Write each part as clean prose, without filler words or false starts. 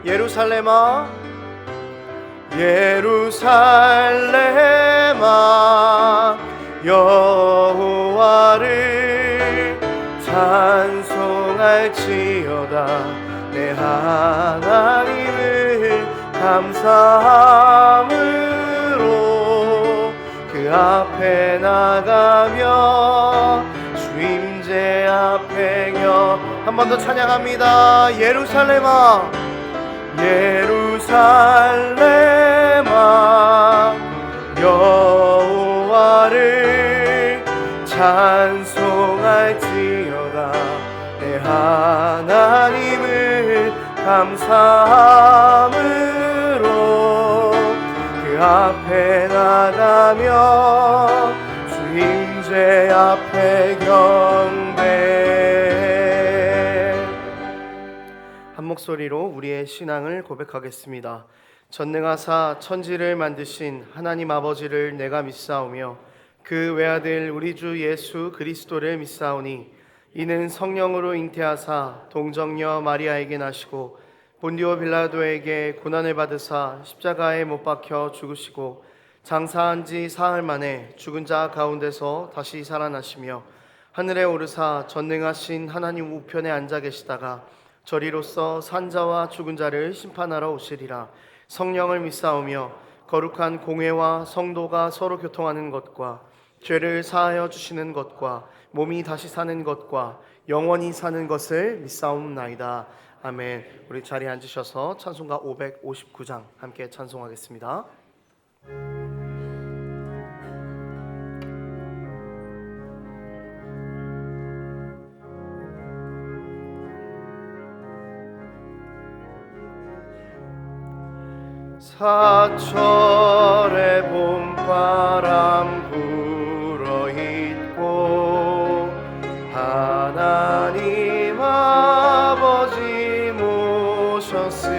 예루살렘아 예루살렘아 여호와를 찬송할지어다. 내 하나님을 감사함으로 그 앞에 나가며 주 임재 앞에 한 번 더 찬양합니다. 예루살렘아 예루살렘아 여호와를 찬송할지어다. 내 하나님을 감사함으로 그 앞에 나가며 주 임재 앞에 경배. 한 목소리로 우리의 신앙을 고백하겠습니다. 전능하사 천지를 만드신 하나님 아버지를 내가 믿사오며 그 외아들 우리 주 예수 그리스도를 믿사오니 이는 성령으로 잉태하사 동정녀 마리아에게 나시고 본디오 빌라도에게 고난을 받으사 십자가에 못 박혀 죽으시고 장사한 지 사흘 만에 죽은 자 가운데서 다시 살아나시며 하늘에 오르사 전능하신 하나님 우편에 앉아 계시다가 저리로서 산자와 죽은 자를 심판하러 오시리라. 성령을 믿사오며 거룩한 공회와 성도가 서로 교통하는 것과 죄를 사하여 주시는 것과 몸이 다시 사는 것과 영원히 사는 것을 믿사옵나이다. 아멘. 우리 자리에 앉으셔서 찬송가 559장 함께 찬송하겠습니다. 사철의 봄바람 불어있고 하나님 아버지 모셨으니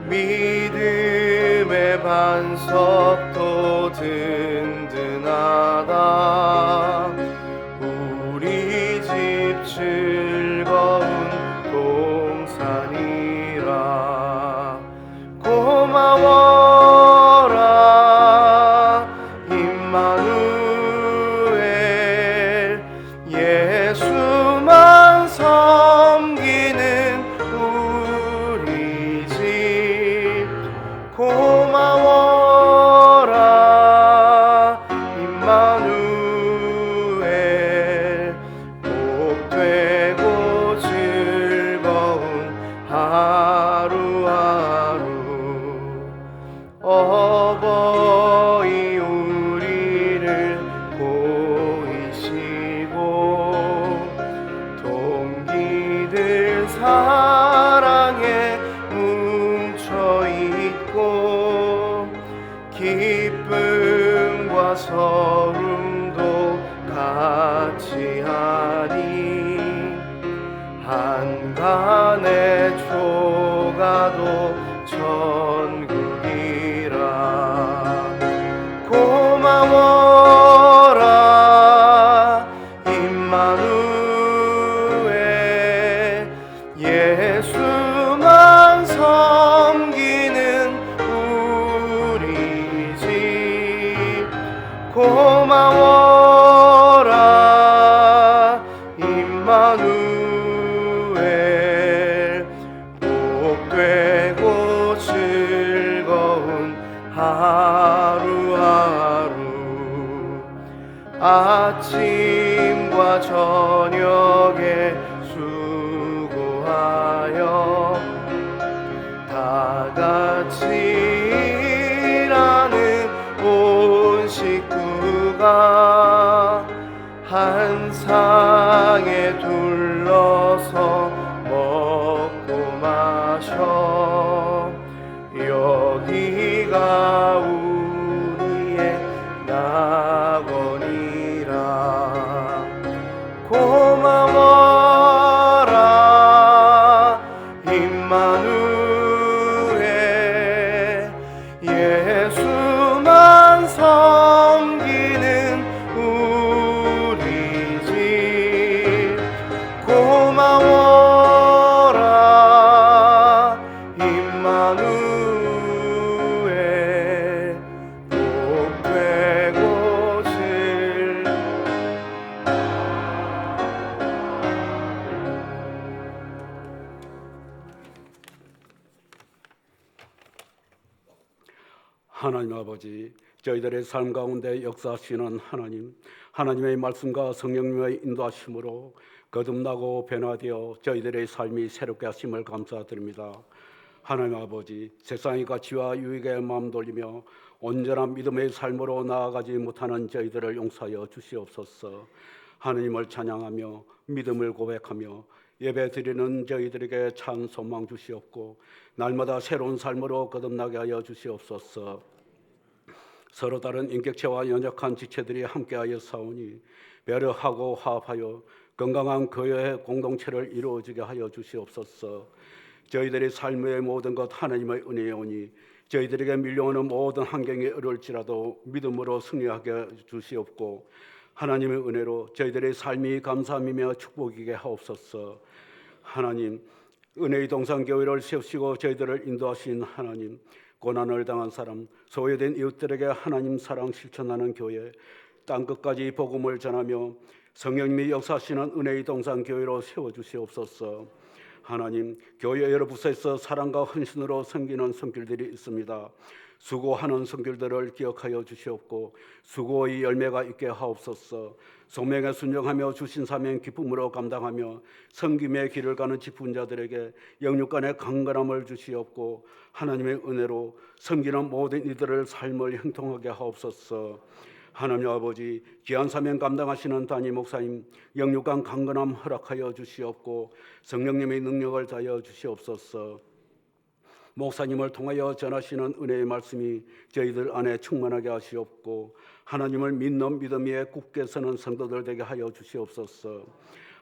믿음의 반석도 든든하다. 우리 집 즐거운 동산이라. 고마워라 임마누엘. 예수만 섬기는 우리 집. 고마워라 임마누엘. 복되고 즐거운 하루하루. 어버이 우리를 보이시고 동기들 사랑에 뭉쳐있고 기쁨과 서름도 같이 하니 한간의 조가도 천국이라. 고마워라 임마누엘. 예수만 섬기는 우리 집. 고마워라 임마누엘. 복되고 즐거운 하루하루. 아침과 저녁에 수고하여 다같이 일하는 온 식구가 한 상에 둘러서 먹고 마셔. 여기가 우리의 낙원이라. 하나님 아버지, 저희들의 삶 가운데 역사하시는 하나님, 하나님의 말씀과 성령님의 인도하심으로 거듭나고 변화되어 저희들의 삶이 새롭게 하심을 감사드립니다. 하나님 아버지, 세상의 가치와 유익에 마음 돌리며 온전한 믿음의 삶으로 나아가지 못하는 저희들을 용서하여 주시옵소서. 하나님을 찬양하며 믿음을 고백하며 예배드리는 저희들에게 참 소망 주시옵고 날마다 새로운 삶으로 거듭나게 하여 주시옵소서. 서로 다른 인격체와 연약한 지체들이 함께하여 싸우니 배려하고 화합하여 건강한 교회의 공동체를 이루어지게 하여 주시옵소서. 저희들의 삶의 모든 것 하나님의 은혜이오니 저희들에게 밀려오는 모든 환경이 어려울지라도 믿음으로 승리하게 주시옵고 하나님의 은혜로 저희들의 삶이 감사함이며 축복이게 하옵소서. 하나님, 은혜의 동산교회를 세우시고 저희들을 인도하신 하나님, 고난을 당한 사람, 소외된 이웃들에게 하나님 사랑 실천하는 교회, 땅끝까지 복음을 전하며 성령님이 역사하시는 은혜의 동산교회로 세워주시옵소서. 하나님, 교회 여러 부서에서 사랑과 헌신으로 섬기는 성길들이 있습니다. 수고하는 성길들을 기억하여 주시옵고 수고의 열매가 있게 하옵소서. 소명에 순종하며 주신 사명 기쁨으로 감당하며 섬김의 길을 가는 직분자들에게 영육간의 강건함을 주시옵고 하나님의 은혜로 섬기는 모든 이들을 삶을 형통하게 하옵소서. 하나님 아버지, 귀한 사명 감당하시는 담임 목사님 영육간 강건함 허락하여 주시옵고 성령님의 능력을 다하여 주시옵소서. 목사님을 통하여 전하시는 은혜의 말씀이 저희들 안에 충만하게 하시옵고 하나님을 믿는 믿음 위에 굳게 서는 성도들 되게 하여 주시옵소서.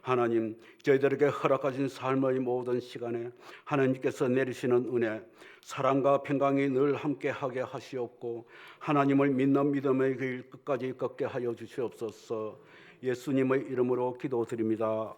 하나님, 저희들에게 허락하신 삶의 모든 시간에 하나님께서 내리시는 은혜, 사랑과 평강이 늘 함께하게 하시옵고 하나님을 믿는 믿음의 길 끝까지 걷게 하여 주시옵소서. 예수님의 이름으로 기도드립니다.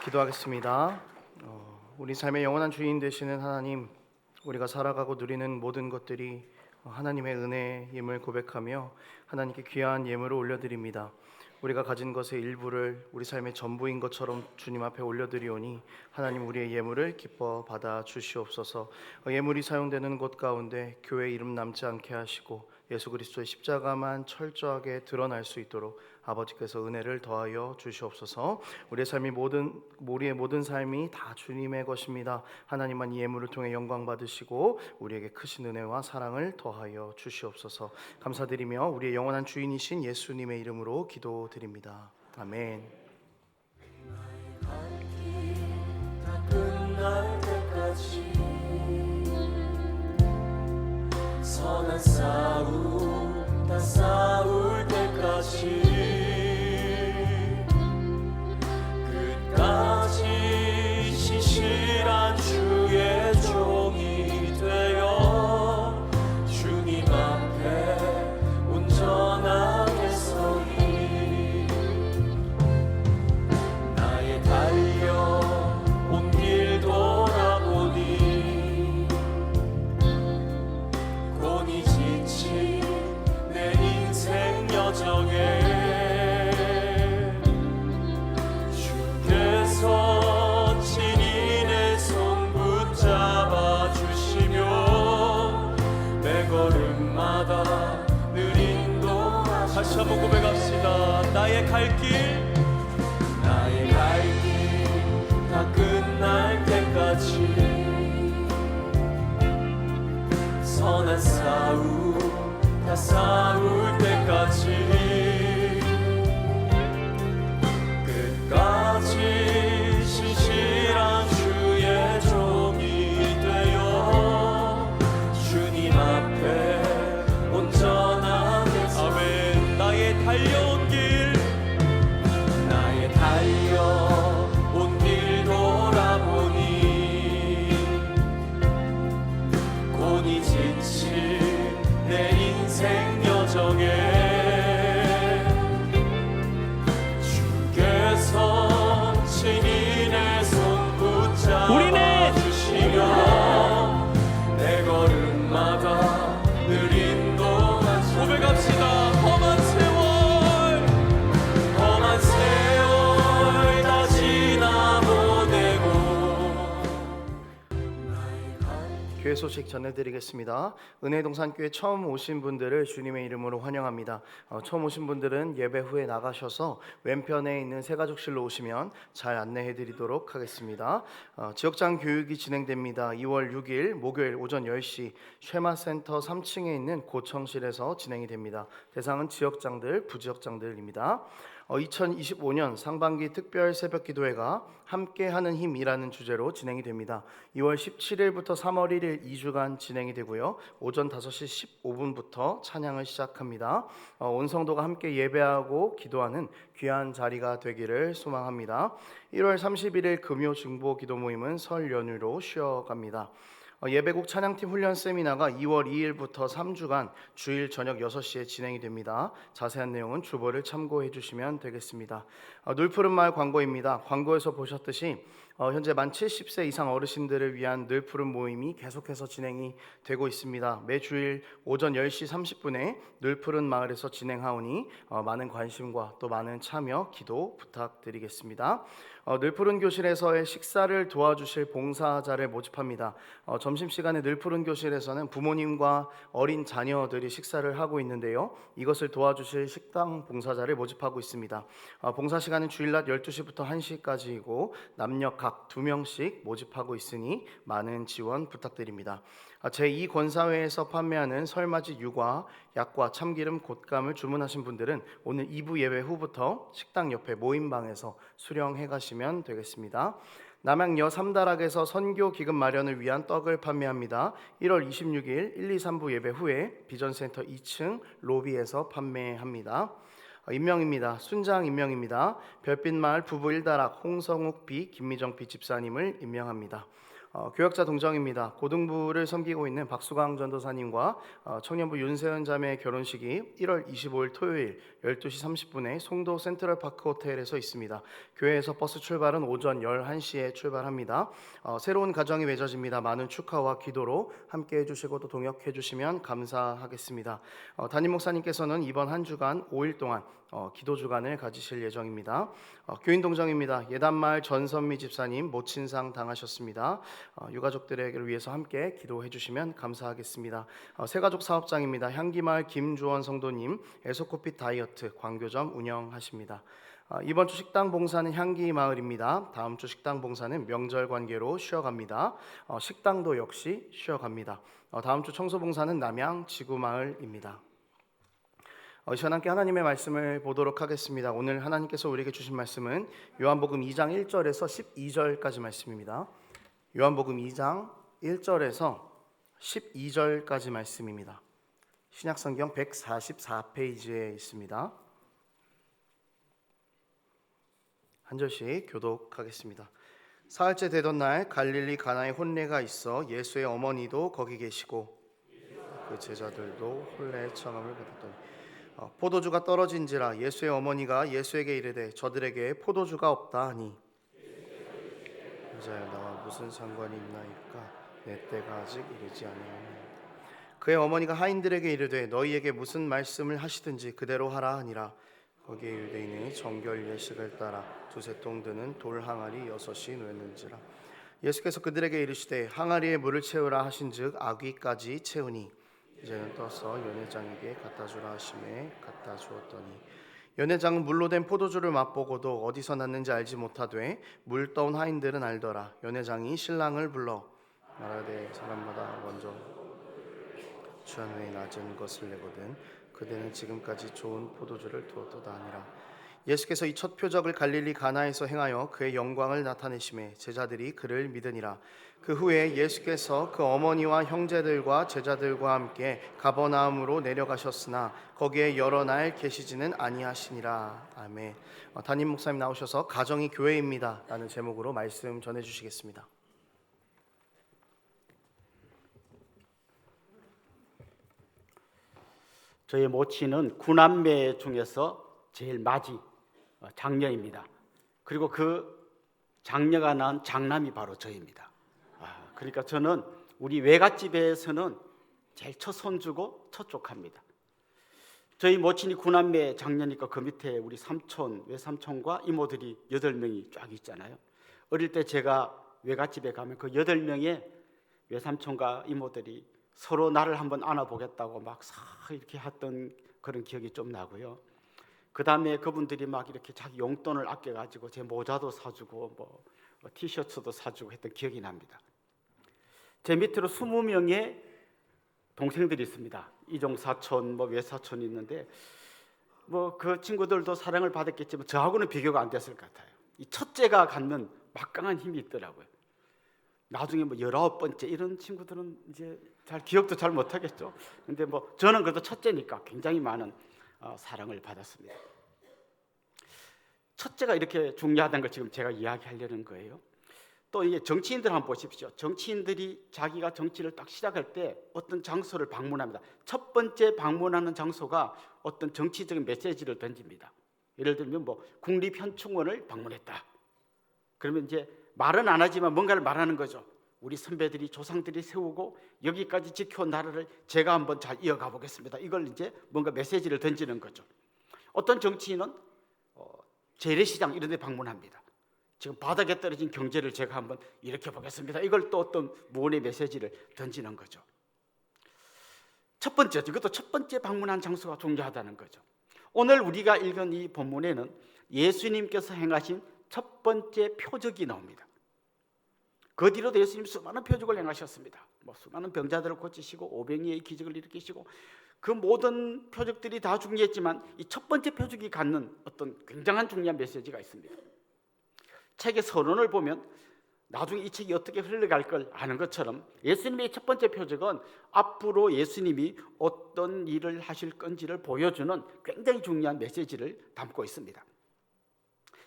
기도하겠습니다. 우리 삶의 영원한 주인 되시는 하나님, 우리가 살아가고 누리는 모든 것들이 하나님의 은혜임을 고백하며 하나님께 귀한 예물을 올려드립니다. 우리가 가진 것의 일부를 우리 삶의 전부인 것처럼 주님 앞에 올려드리오니 하나님, 우리의 예물을 기뻐 받아 주시옵소서. 예물이 사용되는 곳 가운데 교회 이름 남지 않게 하시고 예수 그리스도의 십자가만 철저하게 드러날 수 있도록 아버지께서 은혜를 더하여 주시옵소서. 우리의 모든 삶이 다 주님의 것입니다. 하나님만 이 예물을 통해 영광 받으시고 우리에게 크신 은혜와 사랑을 더하여 주시옵소서. 감사드리며 우리의 영원한 주인이신 예수님의 이름으로 기도드립니다. 아멘. 끝날 때까지 선한 싸움 다 싸울 때까지 끝까지 신실한 주의 종이 되어 주님 앞에 온전하게 서리 나의 달려온 길 돌아보니 곤히 지친 내 인생 여정에 주께서 친히 내 손 붙잡아 주시며 내 걸음마다 늘 인도하시네. 다시 한번 고백합시다. 나의 갈 길 다 끝날 때까지 선한 싸움 다 싸울 때까지 끝까지 신실한 주의 종이 되어 주님 앞에 온전하게 서 아멘. 나의 달려온 길 돌아보니 곤히 지친 내 인생 여정에 주께서 친히 내 손 붙잡아 주시며 내 걸음마다 늘 인도하시네. 고백합시다. 험한 세월 다 지나보내고. 교회 소식 전해드리겠습니다. 은혜동산교회 처음 오신 분들을 주님의 이름으로 환영합니다. 처음 오신 분들은 예배 후에 나가셔서 왼편에 있는 새가족실로 오시면 잘 안내해드리도록 하겠습니다. 지역장 교육이 진행됩니다. 2월 6일 목요일 오전 10시 쉐마센터 3층에 있는 고청실에서 진행이 됩니다. 대상은 지역장들, 부지역장들입니다. 2025년 상반기 특별 새벽기도회가 함께하는 힘이라는 주제로 진행이 됩니다. 2월 17일부터 3월 1일 2주간 진행이 되고요. 오전 5시 15분부터 찬양을 시작합니다. 온 성도가 함께 예배하고 기도하는 귀한 자리가 되기를 소망합니다. 1월 31일 금요 중보 기도 모임은 설 연휴로 쉬어갑니다. 예배국 찬양팀 훈련 세미나가 2월 2일부터 3주간 주일 저녁 6시에 진행이 됩니다. 자세한 내용은 주보를 참고해 주시면 되겠습니다. 늘푸른 마을 광고입니다. 광고에서 보셨듯이 현재 만 70세 이상 어르신들을 위한 늘푸른 모임이 계속해서 진행이 되고 있습니다. 매주일 오전 10시 30분에 늘푸른 마을에서 진행하오니 많은 관심과 또 많은 참여, 기도 부탁드리겠습니다. 늘푸른 교실에서의 식사를 도와주실 봉사자를 모집합니다. 점심시간에 늘푸른 교실에서는 부모님과 어린 자녀들이 식사를 하고 있는데요. 이것을 도와주실 식당 봉사자를 모집하고 있습니다. 봉사 시간은 주일 낮 12시부터 1시까지이고 남녀 각 2명씩 모집하고 있으니 많은 지원 부탁드립니다. 제2권사회에서 판매하는 설맞이 유과, 약과 참기름, 곶감을 주문하신 분들은 오늘 2부 예배 후부터 식당 옆에 모임방에서 수령해 가시면 되겠습니다. 남양여 삼다락에서 선교 기금 마련을 위한 떡을 판매합니다. 1월 26일 1, 2, 3부 예배 후에 비전센터 2층 로비에서 판매합니다. 임명입니다. 순장 임명입니다. 별빛마을 부부 1다락 홍성욱 B, 김미정 B 집사님을 임명합니다. 교역자 동정입니다. 고등부를 섬기고 있는 박수강 전도사님과 청년부 윤세현 자매의 결혼식이 1월 25일 토요일 12시 30분에 송도 센트럴파크 호텔에서 있습니다. 교회에서 버스 출발은 오전 11시에 출발합니다. 새로운 가정이 맺어집니다. 많은 축하와 기도로 함께해 주시고 또 동역해 주시면 감사하겠습니다. 담임 목사님께서는 이번 한 주간 5일 동안 기도 주간을 가지실 예정입니다. 교인 동정입니다. 예단마을 전선미 집사님 모친상 당하셨습니다. 유가족들에게 위해서 함께 기도해 주시면 감사하겠습니다. 새가족 사업장입니다. 향기마을 김주원 성도님 에소코핏 다이어트 광교점 운영하십니다. 이번 주 식당 봉사는 향기마을입니다. 다음 주 식당 봉사는 명절 관계로 쉬어갑니다. 식당도 역시 쉬어갑니다. 다음 주 청소 봉사는 남양 지구마을입니다. 이 시간 함께 하나님의 말씀을 보도록 하겠습니다. 오늘 하나님께서 우리에게 주신 말씀은 요한복음 2장 1절에서 12절까지 말씀입니다. 요한복음 2장 1절에서 12절까지 말씀입니다. 신약성경 144페이지에 있습니다. 한 절씩 교독하겠습니다. 사흘째 되던 날 갈릴리 가나에 혼례가 있어 예수의 어머니도 거기 계시고 그 제자들도 혼례의 청함을 받았더니 포도주가 떨어진지라 예수의 어머니가 예수에게 이르되 저들에게 포도주가 없다 하니 여자여 나와 무슨 상관이 있나이까 내 때가 아직 이르지 아니하니 그의 어머니가 하인들에게 이르되 너희에게 무슨 말씀을 하시든지 그대로 하라 하니라. 거기에 유대인의 정결 예식을 따라 두세 통 드는 돌 항아리 6이 놓였는지라. 예수께서 그들에게 이르시되 항아리에 물을 채우라 하신즉 아귀까지 채우니 이제는 떠서 연회장에게 갖다 주라 하심에 갖다 주었더니 연회장은 물로 된 포도주를 맛보고도 어디서 났는지 알지 못하되 물 떠온 하인들은 알더라. 연회장이 신랑을 불러 말하되 사람마다 먼저 취한 후에 낮은 것을 내거든 그대는 지금까지 좋은 포도주를 두었도다 하니라. 예수께서 이 첫 표적을 갈릴리 가나에서 행하여 그의 영광을 나타내심에 제자들이 그를 믿으니라. 그 후에 예수께서 그 어머니와 형제들과 제자들과 함께 가버나움으로 내려가셨으나 거기에 여러 날 계시지는 아니하시니라. 아멘. 담임 목사님 나오셔서 가정이 교회입니다 라는 제목으로 말씀 전해주시겠습니다. 저희 모친은 9남매 중에서 제일 맞이 장녀입니다. 그리고 그 장녀가 낳은 장남이 바로 저입니다. 그러니까 저는 우리 외갓집에서는 제일 첫 손주고 첫 조카입니다. 저희 모친이 9남매 장녀니까 그 밑에 우리 삼촌, 외삼촌과 이모들이 8명이 쫙 있잖아요. 어릴 때 제가 외갓집에 가면 그 8명의 외삼촌과 이모들이 서로 나를 한번 안아보겠다고 막 이렇게 했던 그런 기억이 좀 나고요. 그 다음에 그분들이 막 이렇게 자기 용돈을 아껴가지고 제 모자도 사주고 뭐 티셔츠도 사주고 했던 기억이 납니다. 제 밑으로 20명의 동생들이 있습니다. 이종 사촌, 뭐 외사촌이 있는데 뭐 그 친구들도 사랑을 받았겠지만 저하고는 비교가 안 됐을 것 같아요. 이 첫째가 갖는 막강한 힘이 있더라고요. 나중에 뭐 19번째 이런 친구들은 이제 잘 기억도 잘 못하겠죠. 근데 뭐 저는 그래도 첫째니까 굉장히 많은 사랑을 받았습니다. 첫째가 이렇게 중요하다는 걸 지금 제가 이야기하려는 거예요. 또 이게 정치인들 한번 보십시오. 정치인들이 자기가 정치를 딱 시작할 때 어떤 장소를 방문합니다. 첫 번째 방문하는 장소가 어떤 정치적인 메시지를 던집니다. 예를 들면 뭐 국립현충원을 방문했다. 그러면 이제 말은 안 하지만 뭔가를 말하는 거죠. 우리 선배들이 조상들이 세우고 여기까지 지켜온 나라를 제가 한번 잘 이어가 보겠습니다. 이걸 이제 뭔가 메시지를 던지는 거죠. 어떤 정치인은 재래시장 이런 데 방문합니다. 지금 바닥에 떨어진 경제를 제가 한번 일으켜 보겠습니다. 이걸 또 어떤 무언의 메시지를 던지는 거죠. 첫 번째, 이것도 첫 번째 방문한 장소가 중요하다는 거죠. 오늘 우리가 읽은 이 본문에는 예수님께서 행하신 첫 번째 표적이 나옵니다. 그 뒤로도 예수님 수많은 표적을 행하셨습니다. 뭐 수많은 병자들을 고치시고 오병이의 기적을 일으키시고 그 모든 표적들이 다 중요했지만 이 첫 번째 표적이 갖는 어떤 굉장한 중요한 메시지가 있습니다. 책의 서론을 보면 나중에 이 책이 어떻게 흘러갈 걸 아는 것처럼 예수님의 첫 번째 표적은 앞으로 예수님이 어떤 일을 하실 건지를 보여주는 굉장히 중요한 메시지를 담고 있습니다.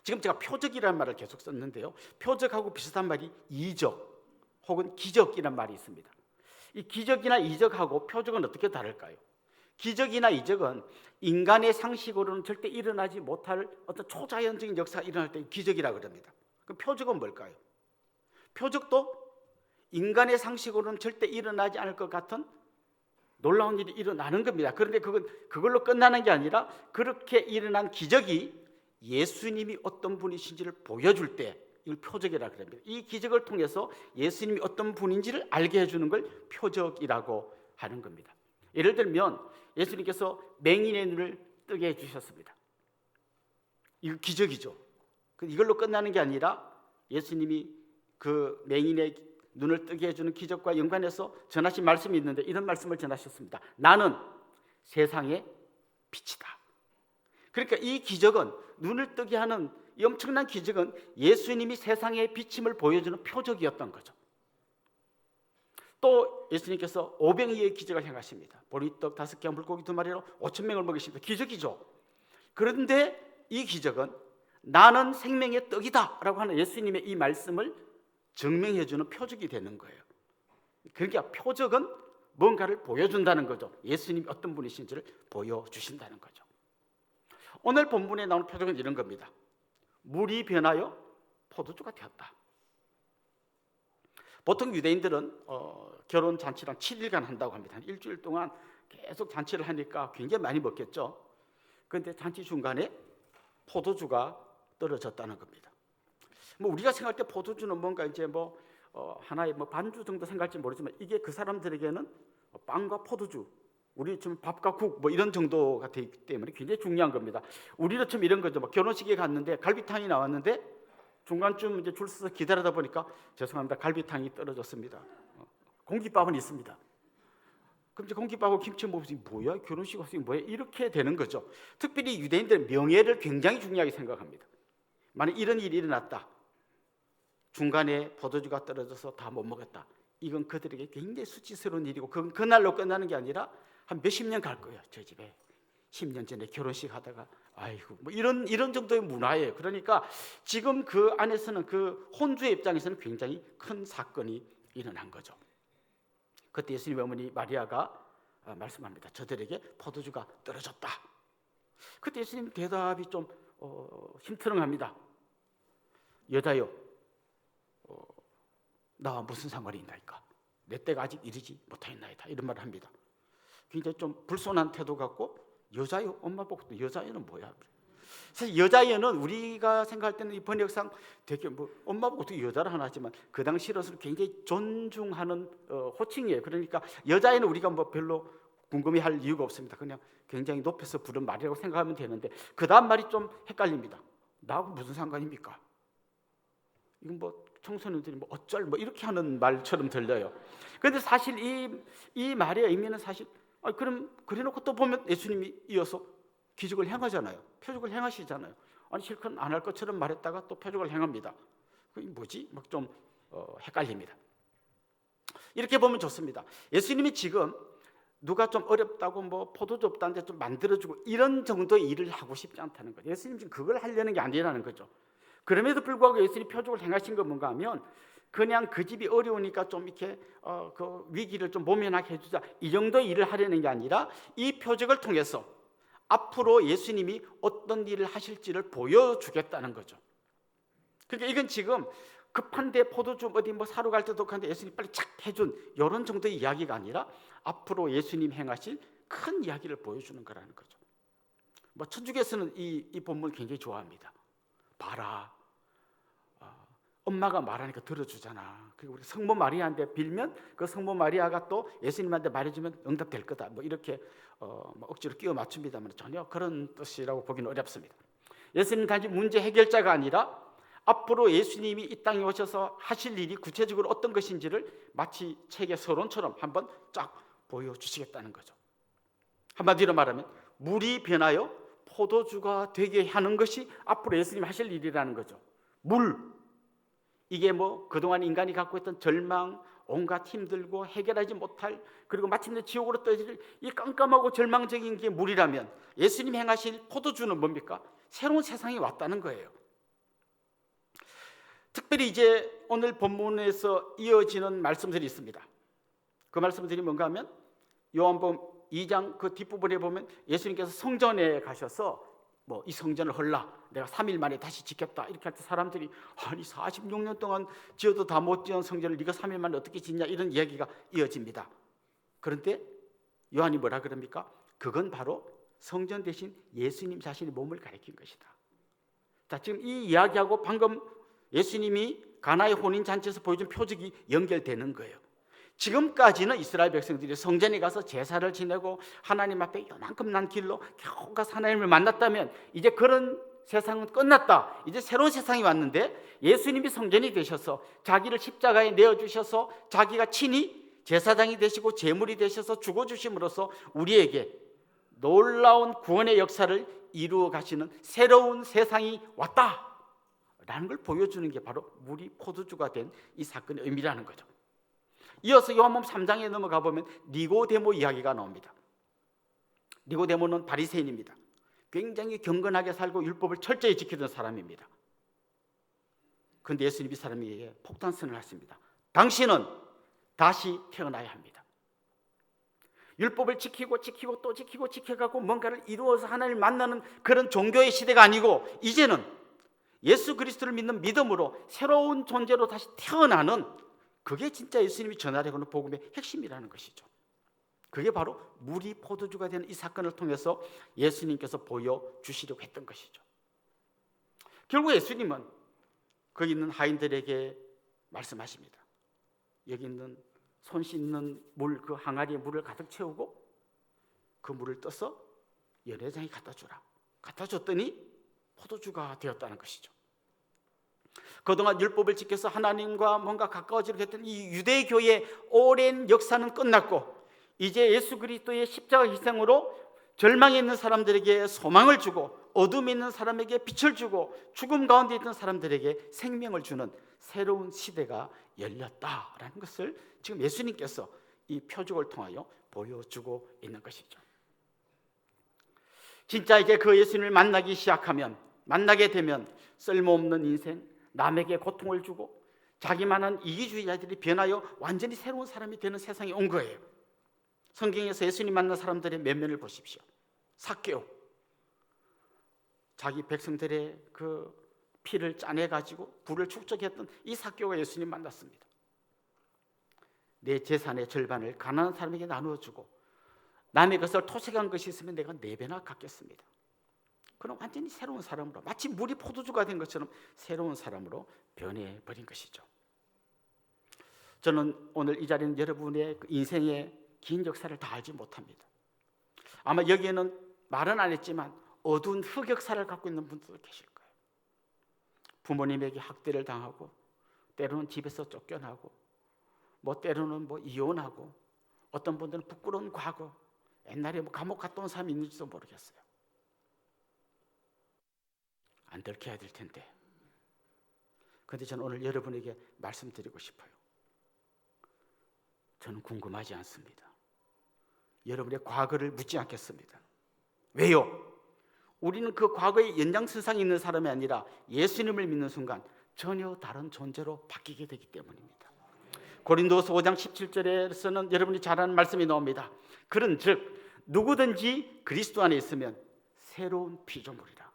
지금 제가 표적이라는 말을 계속 썼는데요. 표적하고 비슷한 말이 이적 혹은 기적이란 말이 있습니다. 이 기적이나 이적하고 표적은 어떻게 다를까요? 기적이나 이적은 인간의 상식으로는 절대 일어나지 못할 어떤 초자연적인 역사가 일어날 때 기적이라고 그럽니다. 그럼 표적은 뭘까요? 표적도 인간의 상식으로는 절대 일어나지 않을 것 같은 놀라운 일이 일어나는 겁니다. 그런데 그걸로 끝나는 게 아니라 그렇게 일어난 기적이 예수님이 어떤 분이신지를 보여줄 때 이걸 표적이라고 합니다. 이 기적을 통해서 예수님이 어떤 분인지를 알게 해주는 걸 표적이라고 하는 겁니다. 예를 들면 예수님께서 맹인의 눈을 뜨게 해주셨습니다. 이거 기적이죠. 이걸로 끝나는 게 아니라 예수님이 그 맹인의 눈을 뜨게 해주는 기적과 연관해서 전하신 말씀이 있는데 이런 말씀을 전하셨습니다. 나는 세상의 빛이다. 그러니까 이 기적은, 눈을 뜨게 하는 이 엄청난 기적은 예수님이 세상의 빛임을 보여주는 표적이었던 거죠. 또 예수님께서 오병이의 기적을 행하십니다. 보리떡 5개와 물고기 2마리로 5,000명을 먹이십니다. 기적이죠. 그런데 이 기적은 나는 생명의 떡이다 라고 하는 예수님의 이 말씀을 증명해주는 표적이 되는 거예요. 그러니까 표적은 뭔가를 보여준다는 거죠. 예수님이 어떤 분이신지를 보여주신다는 거죠. 오늘 본문에 나오는 표적은 이런 겁니다. 물이 변하여 포도주가 되었다. 보통 유대인들은 결혼 잔치를 7일간 한다고 합니다. 일주일 동안 계속 잔치를 하니까 굉장히 많이 먹겠죠. 그런데 잔치 중간에 포도주가 떨어졌다는 겁니다. 뭐 우리가 생각할 때 포도주는 뭔가 이제 하나의 반주 정도 생각할지 모르지만 이게 그 사람들에게는 빵과 포도주, 우리 지금 밥과 국 이런 정도가 되기 때문에 굉장히 중요한 겁니다. 우리도 좀 이런 거죠. 결혼식에 갔는데 갈비탕이 나왔는데 중간쯤 이제 줄 서서 기다리다 보니까 죄송합니다, 갈비탕이 떨어졌습니다. 공깃밥은 있습니다. 그럼 이제 공깃밥하고 김치 먹으면 뭐야? 결혼식 왔으니 뭐야? 이렇게 되는 거죠. 특별히 유대인들은 명예를 굉장히 중요하게 생각합니다. 만약 이런 일이 일어났다, 중간에 포도주가 떨어져서 다 못 먹었다, 이건 그들에게 굉장히 수치스러운 일이고 그날로 끝나는 게 아니라 한 몇십 년 갈 거예요. 저 집에 10년 전에 결혼식 하다가 아이고 이런 정도의 문화예요. 그러니까 지금 그 안에서는 그 혼주의 입장에서는 굉장히 큰 사건이 일어난 거죠. 그때 예수님의 어머니 마리아가 말씀합니다. 저들에게 포도주가 떨어졌다. 그때 예수님 대답이 좀 심트렁합니다. 여자여, 나와 무슨 상관이 있나이까? 내 때가 아직 이르지 못하였나이다. 이런 말을 합니다. 굉장히 좀 불손한 태도 같고, 여자여, 엄마 보고 또 여자여는 뭐야? 사실 여자여는 우리가 생각할 때는 이 번역상 되게 엄마 보고 어떻게 여자를 하나 하지만 그 당시로서는 굉장히 존중하는 호칭이에요. 그러니까 여자여는 우리가 별로 궁금해할 이유가 없습니다. 그냥 굉장히 높여서 부른 말이라고 생각하면 되는데 그 다음 말이 좀 헷갈립니다. 나하고 무슨 상관입니까? 이건 청소년들이 어쩔 이렇게 하는 말처럼 들려요. 그런데 사실 이 말의 의미는 사실 그럼 그래놓고 또 보면 예수님이 이어서 기적을 행하잖아요. 표적을 행하시잖아요. 아니 실컷 안 할 것처럼 말했다가 또 표적을 행합니다. 그게 뭐지? 좀 헷갈립니다. 이렇게 보면 좋습니다. 예수님이 지금 누가 좀 어렵다고 포도주 없다는데 좀 만들어주고 이런 정도의 일을 하고 싶지 않다는 거죠. 예수님 지금 그걸 하려는 게 아니라는 거죠. 그럼에도 불구하고 예수님이 표적을 행하신 건 뭔가 하면 그냥 그 집이 어려우니까 좀 이렇게 그 위기를 좀 모면하게 해주자, 이 정도의 일을 하려는 게 아니라 이 표적을 통해서 앞으로 예수님이 어떤 일을 하실지를 보여주겠다는 거죠. 그러니까 이건 지금 급한데 포도주 어디 사러 갈 때도 급한데 예수님 빨리 착 해준 이런 정도의 이야기가 아니라 앞으로 예수님 행하실 큰 이야기를 보여주는 거라는 거죠. 천주교에서는 이 본문 굉장히 좋아합니다. 봐라, 엄마가 말하니까 들어주잖아. 그리고 우리 성모 마리아한테 빌면 그 성모 마리아가 또 예수님한테 말해주면 응답될 거다. 이렇게 억지로 끼워 맞춥니다만 전혀 그런 뜻이라고 보기는 어렵습니다. 예수님은 단지 문제 해결자가 아니라 앞으로 예수님이 이 땅에 오셔서 하실 일이 구체적으로 어떤 것인지를 마치 책의 서론처럼 한번 쫙 보여주시겠다는 거죠. 한마디로 말하면 물이 변하여 포도주가 되게 하는 것이 앞으로 예수님이 하실 일이라는 거죠. 물, 이게 그동안 인간이 갖고 있던 절망, 온갖 힘들고 해결하지 못할, 그리고 마침내 지옥으로 떨어질 이 깜깜하고 절망적인 게 물이라면 예수님이 행하실 포도주는 뭡니까? 새로운 세상이 왔다는 거예요. 특별히 이제 오늘 본문에서 이어지는 말씀들이 있습니다. 그 말씀들이 뭔가 하면 요한복음 2장 그 뒷부분에 보면 예수님께서 성전에 가셔서 뭐 이 성전을 헐라 내가 3일 만에 다시 짓겠다 이렇게 할 때 사람들이 아니 46년 동안 지어도 다 못 지은 성전을 네가 3일 만에 어떻게 짓냐 이런 이야기가 이어집니다. 그런데 요한이 뭐라 그럽니까? 그건 바로 성전 대신 예수님 자신의 몸을 가리킨 것이다. 자, 지금 이 이야기하고 방금 예수님이 가나의 혼인잔치에서 보여준 표적이 연결되는 거예요. 지금까지는 이스라엘 백성들이 성전에 가서 제사를 지내고 하나님 앞에 요만큼 난 길로 겨우 가서 하나님을 만났다면 이제 그런 세상은 끝났다. 이제 새로운 세상이 왔는데 예수님이 성전이 되셔서 자기를 십자가에 내어주셔서 자기가 친히 제사장이 되시고 제물이 되셔서 죽어주심으로써 우리에게 놀라운 구원의 역사를 이루어 가시는 새로운 세상이 왔다라는 걸 보여주는 게 바로 물이 포도주가 된 이 사건의 의미라는 거죠. 이어서 요한복음 3장에 넘어가 보면 니고데모 이야기가 나옵니다. 니고데모는 바리새인입니다. 굉장히 경건하게 살고 율법을 철저히 지키던 사람입니다. 그런데 예수님이 이 사람에게 폭탄선을 하십니다. 당신은 다시 태어나야 합니다. 율법을 지키고 또 지켜가고 뭔가를 이루어서 하나님을 만나는 그런 종교의 시대가 아니고 이제는 예수 그리스도를 믿는 믿음으로 새로운 존재로 다시 태어나는 그게 진짜 예수님이 전하려고 하는 복음의 핵심이라는 것이죠. 그게 바로 물이 포도주가 되는 이 사건을 통해서 예수님께서 보여주시려고 했던 것이죠. 결국 예수님은 거기 있는 하인들에게 말씀하십니다. 여기 있는 손 씻는 물, 그 항아리에 물을 가득 채우고 그 물을 떠서 연회장에 갖다 주라. 갖다 줬더니 포도주가 되었다는 것이죠. 그동안 율법을 지켜서 하나님과 뭔가 가까워지려고 했던 이 유대교의 오랜 역사는 끝났고 이제 예수 그리스도의 십자가 희생으로 절망에 있는 사람들에게 소망을 주고 어둠에 있는 사람에게 빛을 주고 죽음 가운데 있던 사람들에게 생명을 주는 새로운 시대가 열렸다라는 것을 지금 예수님께서 이 표적을 통하여 보여주고 있는 것이죠. 진짜 이제 그 예수님을 만나게 되면 쓸모없는 인생, 남에게 고통을 주고 자기만한 이기주의자들이 변하여 완전히 새로운 사람이 되는 세상이 온 거예요. 성경에서 예수님 만난 사람들의 면면을 보십시오. 삭개오, 자기 백성들의 그 피를 짜내가지고 불을 축적했던 이 삭개오가 예수님 만났습니다. 내 재산의 절반을 가난한 사람에게 나누어주고 남의 것을 토색한 것이 있으면 내가 4배나 갚겠습니다. 그럼 완전히 새로운 사람으로, 마치 물이 포도주가 된 것처럼 새로운 사람으로 변해버린 것이죠. 저는 오늘 이 자리는 여러분의 인생의 긴 역사를 다 알지 못합니다. 아마 여기에는 말은 안 했지만 어두운 흑역사를 갖고 있는 분들도 계실 거예요. 부모님에게 학대를 당하고 때로는 집에서 쫓겨나고 뭐 때로는 뭐 이혼하고 어떤 분들은 부끄러운 과거, 옛날에 뭐 감옥 갔다 온 사람이 있는지도 모르겠어요. 안 들켜야 될 텐데. 그런데 저는 오늘 여러분에게 말씀드리고 싶어요. 저는 궁금하지 않습니다. 여러분의 과거를 묻지 않겠습니다. 왜요? 우리는 그 과거의 연장선상에 있는 사람이 아니라 예수님을 믿는 순간 전혀 다른 존재로 바뀌게 되기 때문입니다. 고린도서 5장 17절에서는 여러분이 잘 아는 말씀이 나옵니다. 그런즉 누구든지 그리스도 안에 있으면 새로운 피조물이라.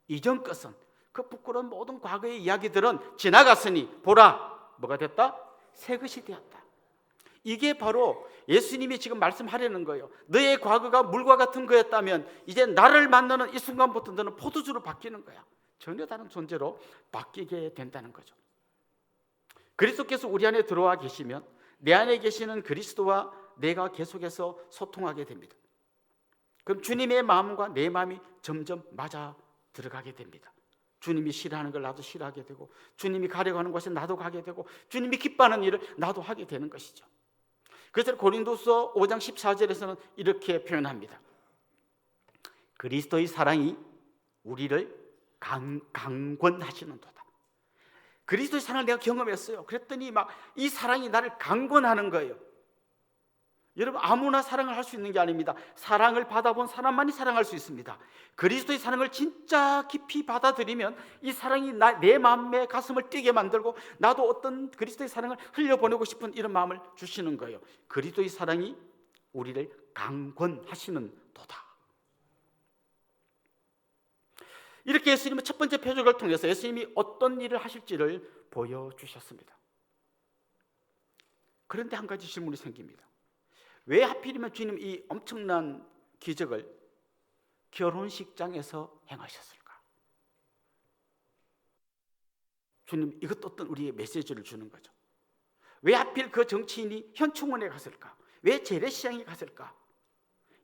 이전 것은, 그 부끄러운 모든 과거의 이야기들은 지나갔으니 보라, 뭐가 됐다? 새 것이 되었다. 이게 바로 예수님이 지금 말씀하려는 거예요. 너의 과거가 물과 같은 거였다면 이제 나를 만나는 이 순간부터 너는 포도주로 바뀌는 거야. 전혀 다른 존재로 바뀌게 된다는 거죠. 그리스도께서 우리 안에 들어와 계시면 내 안에 계시는 그리스도와 내가 계속해서 소통하게 됩니다. 그럼 주님의 마음과 내 마음이 점점 맞아 들어가게 됩니다. 주님이 싫어하는 걸 나도 싫어하게 되고, 주님이 가려고 하는 곳에 나도 가게 되고, 주님이 기뻐하는 일을 나도 하게 되는 것이죠. 그래서 고린도서 5장 14절에서는 이렇게 표현합니다. 그리스도의 사랑이 우리를 강권하시는도다. 그리스도의 사랑을 내가 경험했어요. 그랬더니 막 이 사랑이 나를 강권하는 거예요. 여러분, 아무나 사랑을 할 수 있는 게 아닙니다. 사랑을 받아본 사람만이 사랑할 수 있습니다. 그리스도의 사랑을 진짜 깊이 받아들이면 이 사랑이 내 마음의 가슴을 뛰게 만들고 나도 어떤 그리스도의 사랑을 흘려보내고 싶은 이런 마음을 주시는 거예요. 그리스도의 사랑이 우리를 강권하시는 도다. 이렇게 예수님은 첫 번째 표적을 통해서 예수님이 어떤 일을 하실지를 보여주셨습니다. 그런데 한 가지 질문이 생깁니다. 왜 하필이면 주님 이 엄청난 기적을 결혼식장에서 행하셨을까? 주님, 이것도 어떤 우리의 메시지를 주는 거죠. 왜 하필 그 정치인이 현충원에 갔을까? 왜 재래시장에 갔을까?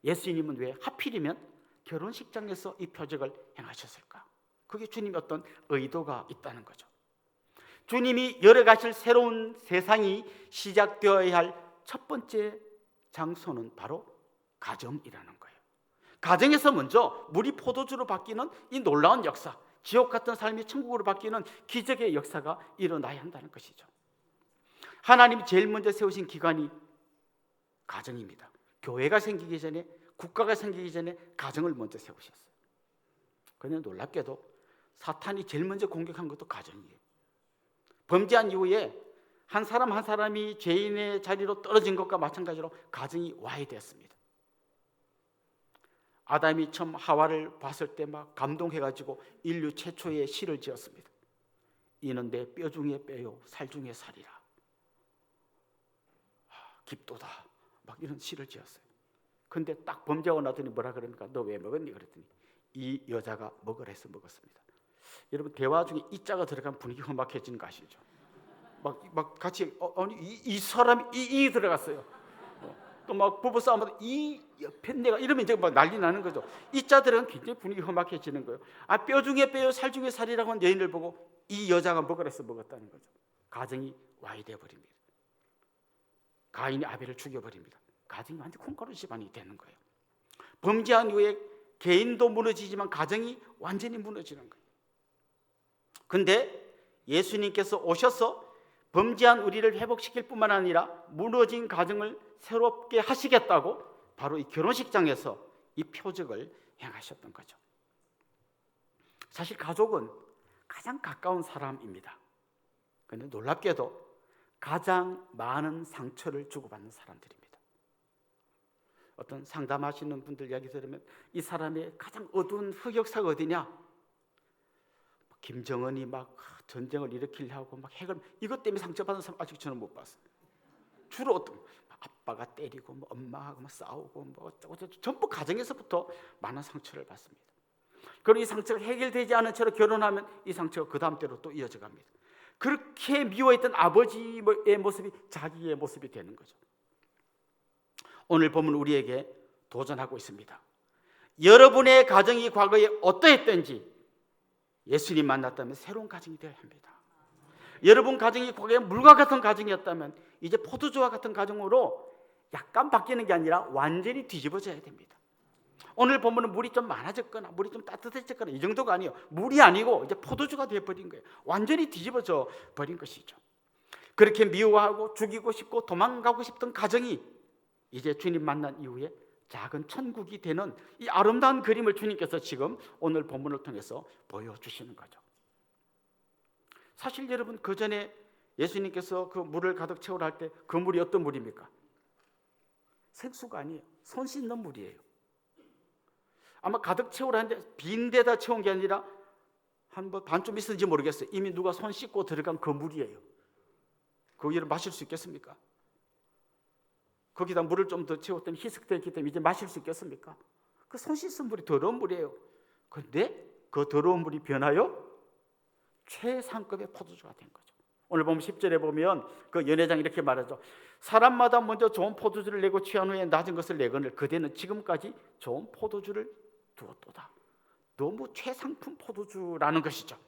예수님은 왜 하필이면 결혼식장에서 이 표적을 행하셨을까? 그게 주님의 어떤 의도가 있다는 거죠. 주님이 열어가실 새로운 세상이 시작되어야 할 첫 번째 장소는 바로 가정이라는 거예요. 가정에서 먼저 물이 포도주로 바뀌는 이 놀라운 역사, 지옥 같은 삶이 천국으로 바뀌는 기적의 역사가 일어나야 한다는 것이죠. 하나님이 제일 먼저 세우신 기관이 가정입니다. 교회가 생기기 전에, 국가가 생기기 전에 가정을 먼저 세우셨어요. 그런데 놀랍게도 사탄이 제일 먼저 공격한 것도 가정이에요. 범죄한 이후에 한 사람 한 사람이 죄인의 자리로 떨어진 것과 마찬가지로 가정이 와해되었습니다. 아담이 처음 하와를 봤을 때 막 감동해가지고 인류 최초의 시를 지었습니다. 이는 내 뼈 중에 뼈요 살 중에 살이라. 깊도다. 막 이런 시를 지었어요. 근데 딱 범죄하고 나더니 뭐라 그러니까 너 왜 먹었니? 그랬더니 이 여자가 먹으라 해서 먹었습니다. 여러분, 대화 중에 이 자가 들어가면 분위기 험악해지는 거 아시죠? 막 같이 아니 이 사람이 이 들어갔어요. 또 막 부부 싸움하다 이 편내가 이러면 이제 막 난리 나는 거죠. 이 자 들어가면 굉장히 분위기 험악해지는 거예요. 뼈 중에 뼈요 살 중에 살이라고 한 여인을 보고 이 여자가 먹으라 해서 먹었다는 거죠. 가정이 와해되어 버립니다. 가인이 아벨을 죽여버립니다. 가정이 완전 콩가루 집안이 되는 거예요. 범죄한 이후에 개인도 무너지지만 가정이 완전히 무너지는 거예요. 근데 예수님께서 오셔서 범죄한 우리를 회복시킬 뿐만 아니라 무너진 가정을 새롭게 하시겠다고 바로 이 결혼식장에서 이 표적을 행하셨던 거죠. 사실 가족은 가장 가까운 사람입니다. 그런데 놀랍게도 가장 많은 상처를 주고받는 사람들입니다. 어떤 상담하시는 분들 이야기 들으면 이 사람의 가장 어두운 흑역사가 어디냐? 김정은이 막 전쟁을 일으키려고 막 핵을, 이것 때문에 상처받은 사람 아직 저는 못 봤어요. 주로 어떤 아빠가 때리고 뭐 엄마하고 뭐 싸우고 뭐 어쩌고 전부 가정에서부터 많은 상처를 받습니다. 그리고 이 상처가 해결되지 않은 채로 결혼하면 이 상처가 그 다음 때로 또 이어져 갑니다. 그렇게 미워했던 아버지의 모습이 자기의 모습이 되는 거죠. 오늘 보면 우리에게 도전하고 있습니다. 여러분의 가정이 과거에 어떠했던지 예수님 만났다면 새로운 가정이 되어야 합니다. 여러분 가정이 과거에 물과 같은 가정이었다면 이제 포도주와 같은 가정으로 약간 바뀌는 게 아니라 완전히 뒤집어져야 됩니다. 오늘 보면 물이 좀 많아졌거나 물이 좀 따뜻해졌거나 이 정도가 아니에요. 물이 아니고 이제 포도주가 되어버린 거예요. 완전히 뒤집어져 버린 것이죠. 그렇게 미워하고 죽이고 싶고 도망가고 싶던 가정이 이제 주님 만난 이후에 작은 천국이 되는 이 아름다운 그림을 주님께서 지금 오늘 본문을 통해서 보여주시는 거죠. 사실 여러분, 그 전에 예수님께서 그 물을 가득 채우라 할 때 그 물이 어떤 물입니까? 생수가 아니에요. 손 씻는 물이에요. 아마 가득 채우라 하는데 빈 데다 채운 게 아니라 한 뭐 반쯤 있었는지 모르겠어요. 이미 누가 손 씻고 들어간 그 물이에요. 거기를 마실 수 있겠습니까? 거기다 물을 좀 더 채웠더니 희석되었기 때문에 이제 마실 수 있겠습니까? 그 손 씻은 물이 더러운 물이에요. 그런데 그 더러운 물이 변하여 최상급의 포도주가 된 거죠. 오늘 보면 10절에 보면 그 연회장 이렇게 말하죠. 사람마다 먼저 좋은 포도주를 내고 취한 후에 낮은 것을 내거늘 그대는 지금까지 좋은 포도주를 두었도다. 너무 최상품 포도주라는 것이죠.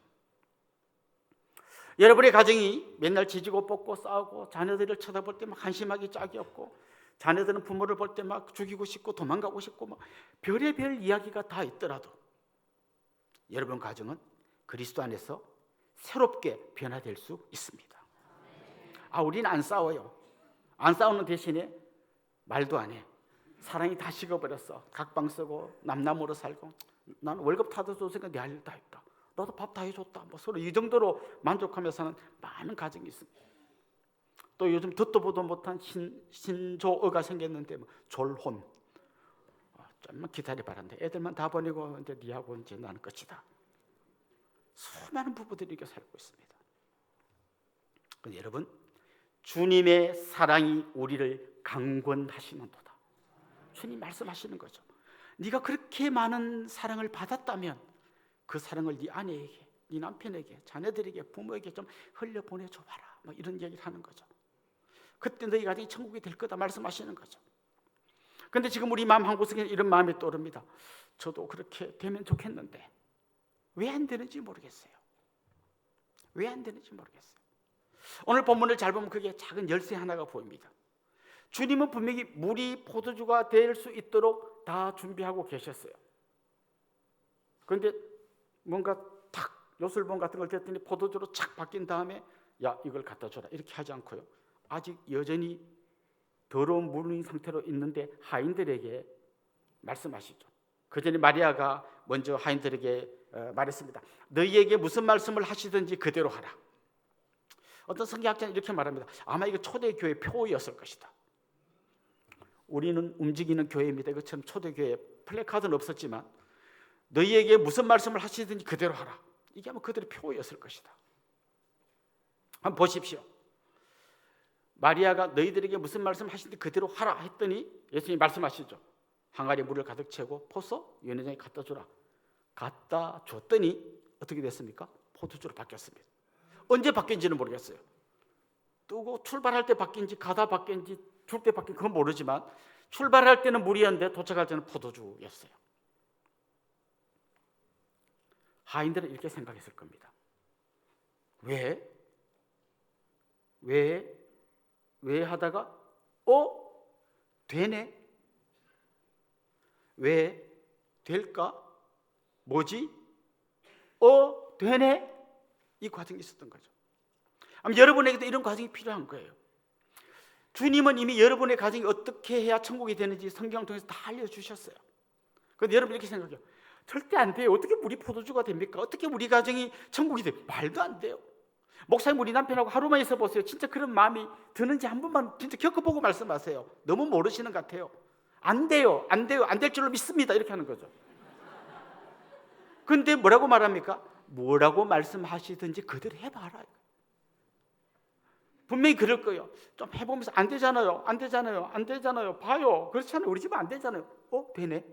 여러분의 가정이 맨날 지지고 볶고 싸우고 자녀들을 쳐다볼 때 막 한심하기 짝이 없고 자녀들은 부모를 볼 때 막 죽이고 싶고 도망가고 싶고 막 별의별 이야기가 다 있더라도 여러분 가정은 그리스도 안에서 새롭게 변화될 수 있습니다. 우리는 안 싸워요. 안 싸우는 대신에 말도 안 해. 사랑이 다 식어버렸어. 각방 쓰고 남남으로 살고, 나는 월급 타도 줬으니까 내 할 일 다 했다, 나도 밥 다 해줬다, 뭐 서로 이 정도로 만족하며 사는 많은 가정이 있습니다. 또 요즘 듣도 보도 못한 신조어가 생겼는데 뭐 졸혼, 좀만 기다려봐란다, 애들만 다 보내고 이제 니하고 이제 나는 끝이다. 수많은 부부들이 이렇게 살고 있습니다. 근데 여러분, 주님의 사랑이 우리를 강권하시는도다. 주님 말씀하시는 거죠. 네가 그렇게 많은 사랑을 받았다면 그 사랑을 네 아내에게, 네 남편에게, 자녀들에게, 부모에게 좀 흘려보내줘 봐라, 뭐 이런 얘기를 하는 거죠. 그때 너희 가정이 천국이 될 거다 말씀하시는 거죠. 근데 지금 우리 마음 한구석에 이런 마음이 떠오릅니다. 저도 그렇게 되면 좋겠는데 왜 안 되는지 모르겠어요. 왜 안 되는지 모르겠어요. 오늘 본문을 잘 보면 그게 작은 열쇠 하나가 보입니다. 주님은 분명히 물이 포도주가 될 수 있도록 다 준비하고 계셨어요. 그런데 뭔가 탁 요술봉 같은 걸 댔더니 포도주로 착 바뀐 다음에 야, 이걸 갖다 줘라 이렇게 하지 않고요, 아직 여전히 더러운 물인 상태로 있는데 하인들에게 말씀하시죠. 그 전에 마리아가 먼저 하인들에게 말했습니다. 너희에게 무슨 말씀을 하시든지 그대로 하라. 어떤 성경학자는 이렇게 말합니다. 아마 이거 초대교회 표였을 것이다. 우리는 움직이는 교회입니다. 이것처럼 초대교회 플래카드는 없었지만 너희에게 무슨 말씀을 하시든지 그대로 하라, 이게 아마 그들의 표였을 것이다. 한번 보십시오. 마리아가 너희들에게 무슨 말씀 하시든지 그대로 하라 했더니 예수님이 말씀하시죠. 항아리 물을 가득 채고 퍼서 연회장에 갖다 주라. 갖다 줬더니 어떻게 됐습니까? 포도주로 바뀌었습니다. 언제 바뀐지는 모르겠어요. 뜨고 출발할 때 바뀐지 가다 바뀐지 줄 때 바뀐지 그건 모르지만 출발할 때는 물이었는데 도착할 때는 포도주였어요. 하인들은 이렇게 생각했을 겁니다. 왜 하다가 되네? 왜 될까? 뭐지? 되네? 이 과정이 있었던 거죠. 아마 여러분에게도 이런 과정이 필요한 거예요. 주님은 이미 여러분의 가정이 어떻게 해야 천국이 되는지 성경을 통해서 다 알려주셨어요. 그런데 여러분 이렇게 생각해요. 절대 안 돼요. 어떻게 우리 포도주가 됩니까? 어떻게 우리 가정이 천국이 돼요? 말도 안 돼요. 목사님, 우리 남편하고 하루만 있어 보세요. 진짜 그런 마음이 드는지 한 번만 진짜 겪어보고 말씀하세요. 너무 모르시는 것 같아요. 안 돼요. 안 될 줄로 믿습니다. 이렇게 하는 거죠. 근데 뭐라고 말합니까? 뭐라고 말씀하시든지 그대로 해봐라. 분명히 그럴 거예요. 좀 해보면서 안 되잖아요. 봐요. 그렇잖아요. 우리 집은 안 되잖아요. 되네.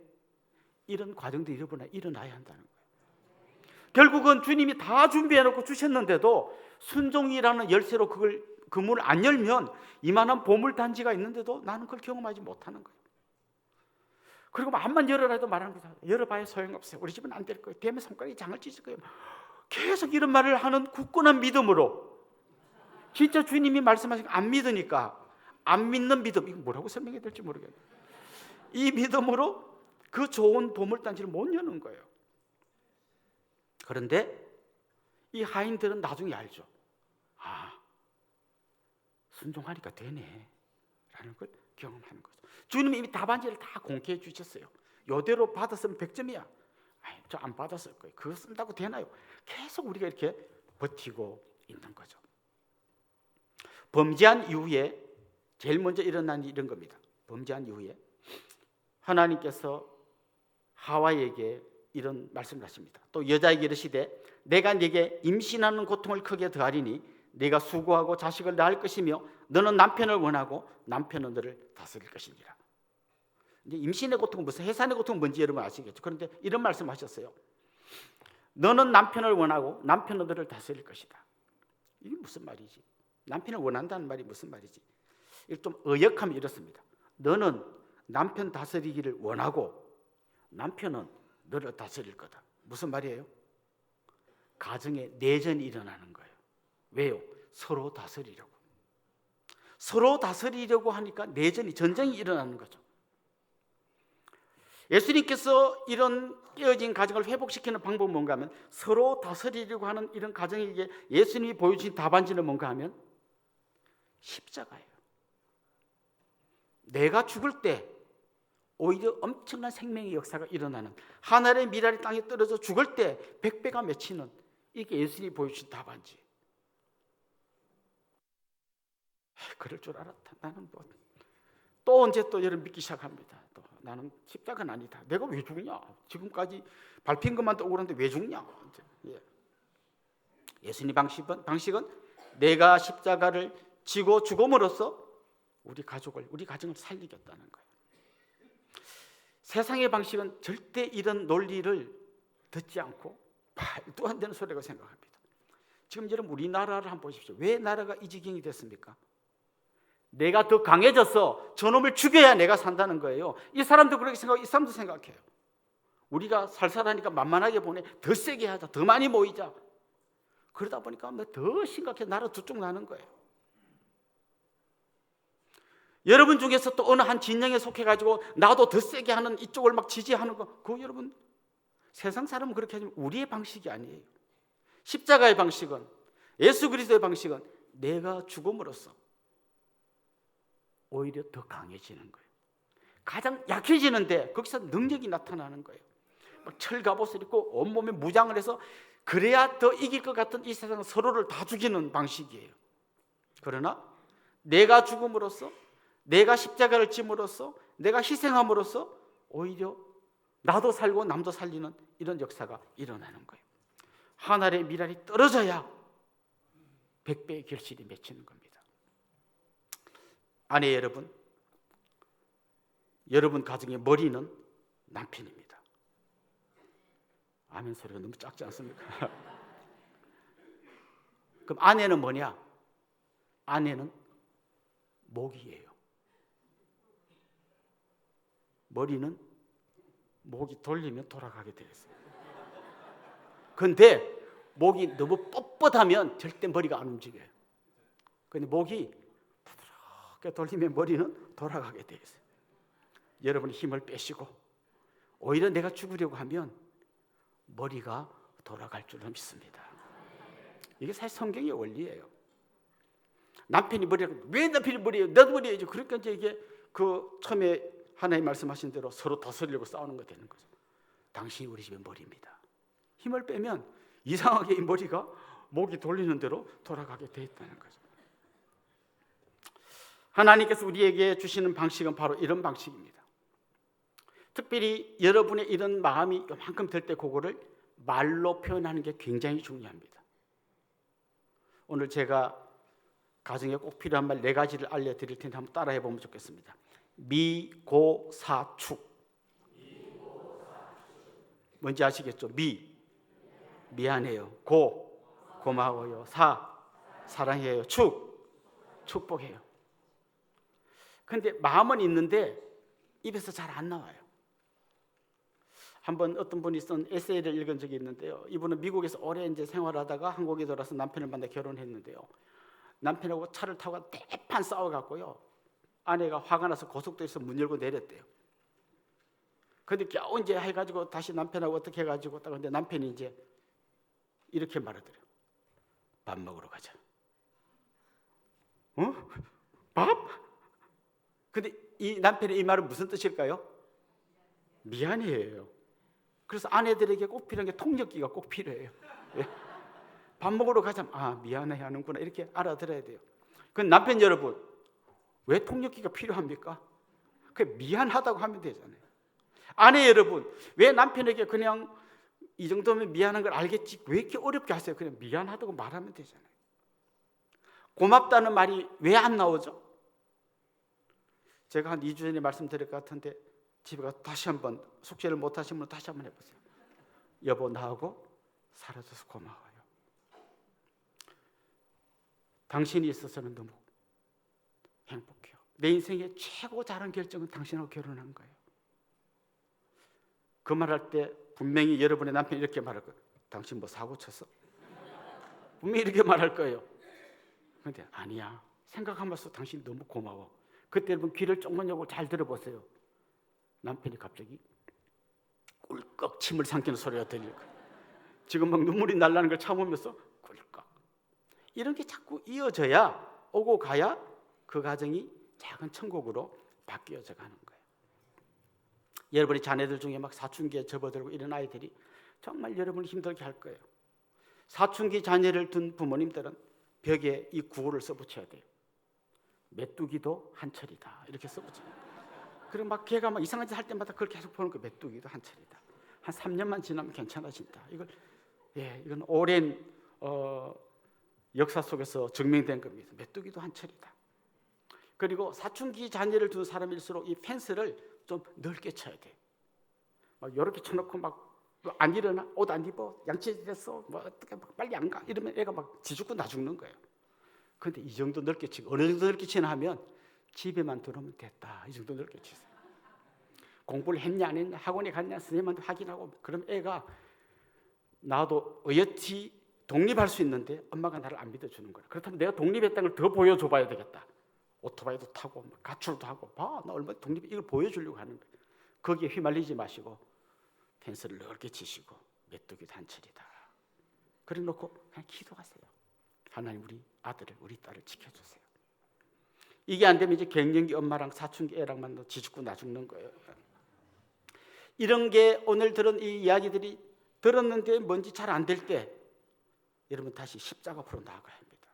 이런 과정도 일어나야 한다는 거예요. 결국은 주님이 다 준비해놓고 주셨는데도 순종이라는 열쇠로 그 문을 안 열면 이만한 보물단지가 있는데도 나는 그걸 경험하지 못하는 거예요. 그리고 마음만 열어라 해도 말하는 거죠. 열어봐야 소용없어요. 우리 집은 안 될 거예요. 되면 손가락이 장을 찢을 거예요. 계속 이런 말을 하는 굳건한 믿음으로, 진짜 주님이 말씀하신 거 안 믿으니까, 안 믿는 믿음, 이거 뭐라고 설명해야 될지 모르겠네요. 이 믿음으로 그 좋은 보물단지를 못 여는 거예요. 그런데 이 하인들은 나중에 알죠. 순종하니까 되네 라는 걸 경험하는 거죠. 주님이 이미 답안지를 다 공개해 주셨어요. 요대로 받았으면 100점이야. 저 안 받았을 거예요. 그거 쓴다고 되나요? 계속 우리가 이렇게 버티고 있는 거죠. 범죄한 이후에 제일 먼저 일어난 일이 이런 겁니다. 범죄한 이후에 하나님께서 하와에게 이런 말씀을 하십니다. 또 여자에게 이르시되 내가 네게 임신하는 고통을 크게 더하리니 네가 수고하고 자식을 낳을 것이며 너는 남편을 원하고 남편은 너를 다스릴 것이니라. 이제 임신의 고통은 무슨 해산의 고통은 뭔지 여러분 아시겠죠? 그런데 이런 말씀하셨어요. 너는 남편을 원하고 남편은 너를 다스릴 것이다. 이게 무슨 말이지? 남편을 원한다는 말이 무슨 말이지? 이걸 좀 의역하면 이렇습니다. 너는 남편 다스리기를 원하고 남편은 너를 다스릴 거다. 무슨 말이에요? 가정에 내전이 일어나는 거예요. 왜요? 서로 다스리려고. 서로 다스리려고 하니까 내전이, 전쟁이 일어나는 거죠. 예수님께서 이런 깨어진 가정을 회복시키는 방법은 뭔가 하면, 서로 다스리려고 하는 이런 가정에게 예수님이 보여주신 답안지는 뭔가 하면 십자가예요. 내가 죽을 때 오히려 엄청난 생명의 역사가 일어나는, 하늘의 미랄이 땅에 떨어져 죽을 때 100배가 맺히는, 이게 예수님이 보여주신 답안지. 그럴 줄 알았다. 나는 또 언제 또 여러분 믿기 시작합니다. 또 나는 십자가는 아니다. 내가 왜 죽냐? 지금까지 밟힌 것만 또 억울한데 왜 죽냐? 예수님 방식은 내가 십자가를 지고 죽음으로써 우리 가정을 살리겠다는 거예요. 세상의 방식은 절대 이런 논리를 듣지 않고 말도 안 되는 소리라고 생각합니다. 지금 여러분 우리나라를 한번 보십시오. 왜 나라가 이 지경이 됐습니까? 내가 더 강해져서 저놈을 죽여야 내가 산다는 거예요. 이 사람도 그렇게 생각하고 이 사람도 생각해요. 우리가 살살하니까 만만하게 보내, 더 세게 하자, 더 많이 모이자. 그러다 보니까 더 심각해 나라 두 쪽 나는 거예요. 여러분 중에서 또 어느 한 진영에 속해가지고 나도 더 세게 하는 이쪽을 막 지지하는 거, 그거 여러분 세상 사람은 그렇게 하지만 우리의 방식이 아니에요. 십자가의 방식은, 예수 그리스도의 방식은 내가 죽음으로써 오히려 더 강해지는 거예요. 가장 약해지는데 거기서 능력이 나타나는 거예요. 막 철갑옷을 입고 온몸에 무장을 해서 그래야 더 이길 것 같은 이 세상은 서로를 다 죽이는 방식이에요. 그러나 내가 죽음으로써, 내가 십자가를 짐으로써, 내가 희생함으로써 오히려 나도 살고 남도 살리는 이런 역사가 일어나는 거예요. 하늘의 미랄이 떨어져야 100배의 결실이 맺히는 겁니다. 아내 여러분, 여러분 가정의 머리는 남편입니다. 아멘 소리가 너무 작지 않습니까? 그럼 아내는 뭐냐? 아내는 목이에요. 머리는 목이 돌리면 돌아가게 되어 있어요. 그런데 목이 너무 뻣뻣하면 절대 머리가 안 움직여요. 그런데 목이 부드럽게 돌리면 머리는 돌아가게 되어 있어요. 여러분이 힘을 빼시고 오히려 내가 죽으려고 하면 머리가 돌아갈 줄 믿습니다. 이게 사실 성경의 원리예요. 남편이 머리라고, 왜 남편이 머리예요? 나도 머리예요. 그러니까 이게 그 처음에 하나님 말씀하신 대로 서로 다스리려고 싸우는 거 되는 거죠. 당신이 우리 집의 머리입니다. 힘을 빼면 이상하게 이 머리가 목이 돌리는 대로 돌아가게 돼 있다는 거죠. 하나님께서 우리에게 주시는 방식은 바로 이런 방식입니다. 특별히 여러분의 이런 마음이 요만큼 들 때 그거를 말로 표현하는 게 굉장히 중요합니다. 오늘 제가 가정에 꼭 필요한 말 4가지를 알려드릴 텐데 한번 따라해 보면 좋겠습니다. 미고사축. 뭔지 아시겠죠? 미안해요. 고마워요. 사랑해요. 축복해요. 그런데 마음은 있는데 입에서 잘 안 나와요. 한번 어떤 분이 쓴 에세이를 읽은 적이 있는데요. 이분은 미국에서 오래 이제 생활하다가 한국에 돌아서 남편을 만나 결혼했는데요. 남편하고 차를 타고 대판 싸워갖고요. 아내가 화가 나서 고속도로에서 문 열고 내렸대요. 그런데 겨우 이제 해가지고 다시 남편하고 어떻게 해가지고 딱 근데 남편이 이제 이렇게 말하더래요. 밥 먹으러 가자. 밥? 근데 이 남편의 이 말은 무슨 뜻일까요? 미안해요. 그래서 아내들에게 꼭 필요한 게 통역기가 꼭 필요해요. 예? 밥 먹으러 가자. 아, 미안해 하는구나. 이렇게 알아들어야 돼요. 그 남편 여러분, 왜 통역기가 필요합니까? 그 미안하다고 하면 되잖아요. 아내 여러분, 왜 남편에게 그냥 이 정도면 미안한 걸 알겠지 왜 이렇게 어렵게 하세요? 그냥 미안하다고 말하면 되잖아요. 고맙다는 말이 왜 안 나오죠? 제가 한 2주 전에 말씀드릴 것 같은데 집에 가서 다시 한번, 숙제를 못 하신 분은 다시 한번 해보세요. 여보, 나하고 살아줘서 고마워요. 당신이 있어서는 너무 행복해요. 내 인생의 최고 잘한 결정은 당신하고 결혼한 거예요. 그 말할 때 분명히 여러분의 남편이 이렇게 말할 거예요. 당신 뭐 사고 쳤어? 분명히 이렇게 말할 거예요. 그런데 아니야. 생각하면서 당신이 너무 고마워. 그때 여러분 귀를 조금만 열고 잘 들어보세요. 남편이 갑자기 꿀꺽 침을 삼키는 소리가 들릴 거예요. 지금 막 눈물이 날라는 걸 참으면서 꿀꺽. 이런 게 자꾸 이어져야, 오고 가야 그 가정이 작은 천국으로 바뀌어져 가는 거예요. 여러분의 자녀들 중에 막 사춘기에 접어들고 이런 아이들이 정말 여러분을 힘들게 할 거예요. 사춘기 자녀를 둔 부모님들은 벽에 이 구호를 써붙여야 돼요. 메뚜기도 한철이다. 이렇게 써붙여요. 그리고 막 걔가 막 이상한 짓 할 때마다 그걸 계속 보는 거예요. 메뚜기도 한철이다. 한 3년만 지나면 괜찮아진다. 이건 오랜 역사 속에서 증명된 겁니다. 메뚜기도 한철이다. 그리고 사춘기 자녀를 둔 사람일수록 이 펜스를 좀 넓게 쳐야 돼. 막 이렇게 쳐놓고 막 안 일어나, 옷 안 입어, 양치됐어, 뭐 어떻게 막 빨리 안 가, 이러면 애가 막 지죽고 나 죽는 거예요. 그런데 이 정도 넓게 치고 어느 정도 넓게 치나 하면 집에만 들어오면 됐다. 이 정도 넓게 치세요. 공부를 했냐 안 했냐, 학원에 갔냐, 선생님한테 확인하고. 그럼 애가 나도 어여티 독립할 수 있는데 엄마가 나를 안 믿어주는 거야. 그렇다면 내가 독립했다는 걸 더 보여줘봐야 되겠다. 오토바이도 타고 가출도 하고 봐, 나 얼마나 독립, 이걸 보여주려고 하는 거예요. 거기에 휘말리지 마시고 펜스를 넓게 치시고 메뚜기 단철이다. 그래 놓고 그냥 기도하세요. 하나님, 우리 아들을, 우리 딸을 지켜주세요. 이게 안 되면 이제 갱년기 엄마랑 사춘기 애랑만 지죽고 나 죽는 거예요. 이런 게 오늘 들은 이 이야기들이 들었는데 뭔지 잘 안 될 때 여러분 다시 십자가 앞으로 나아가야 합니다.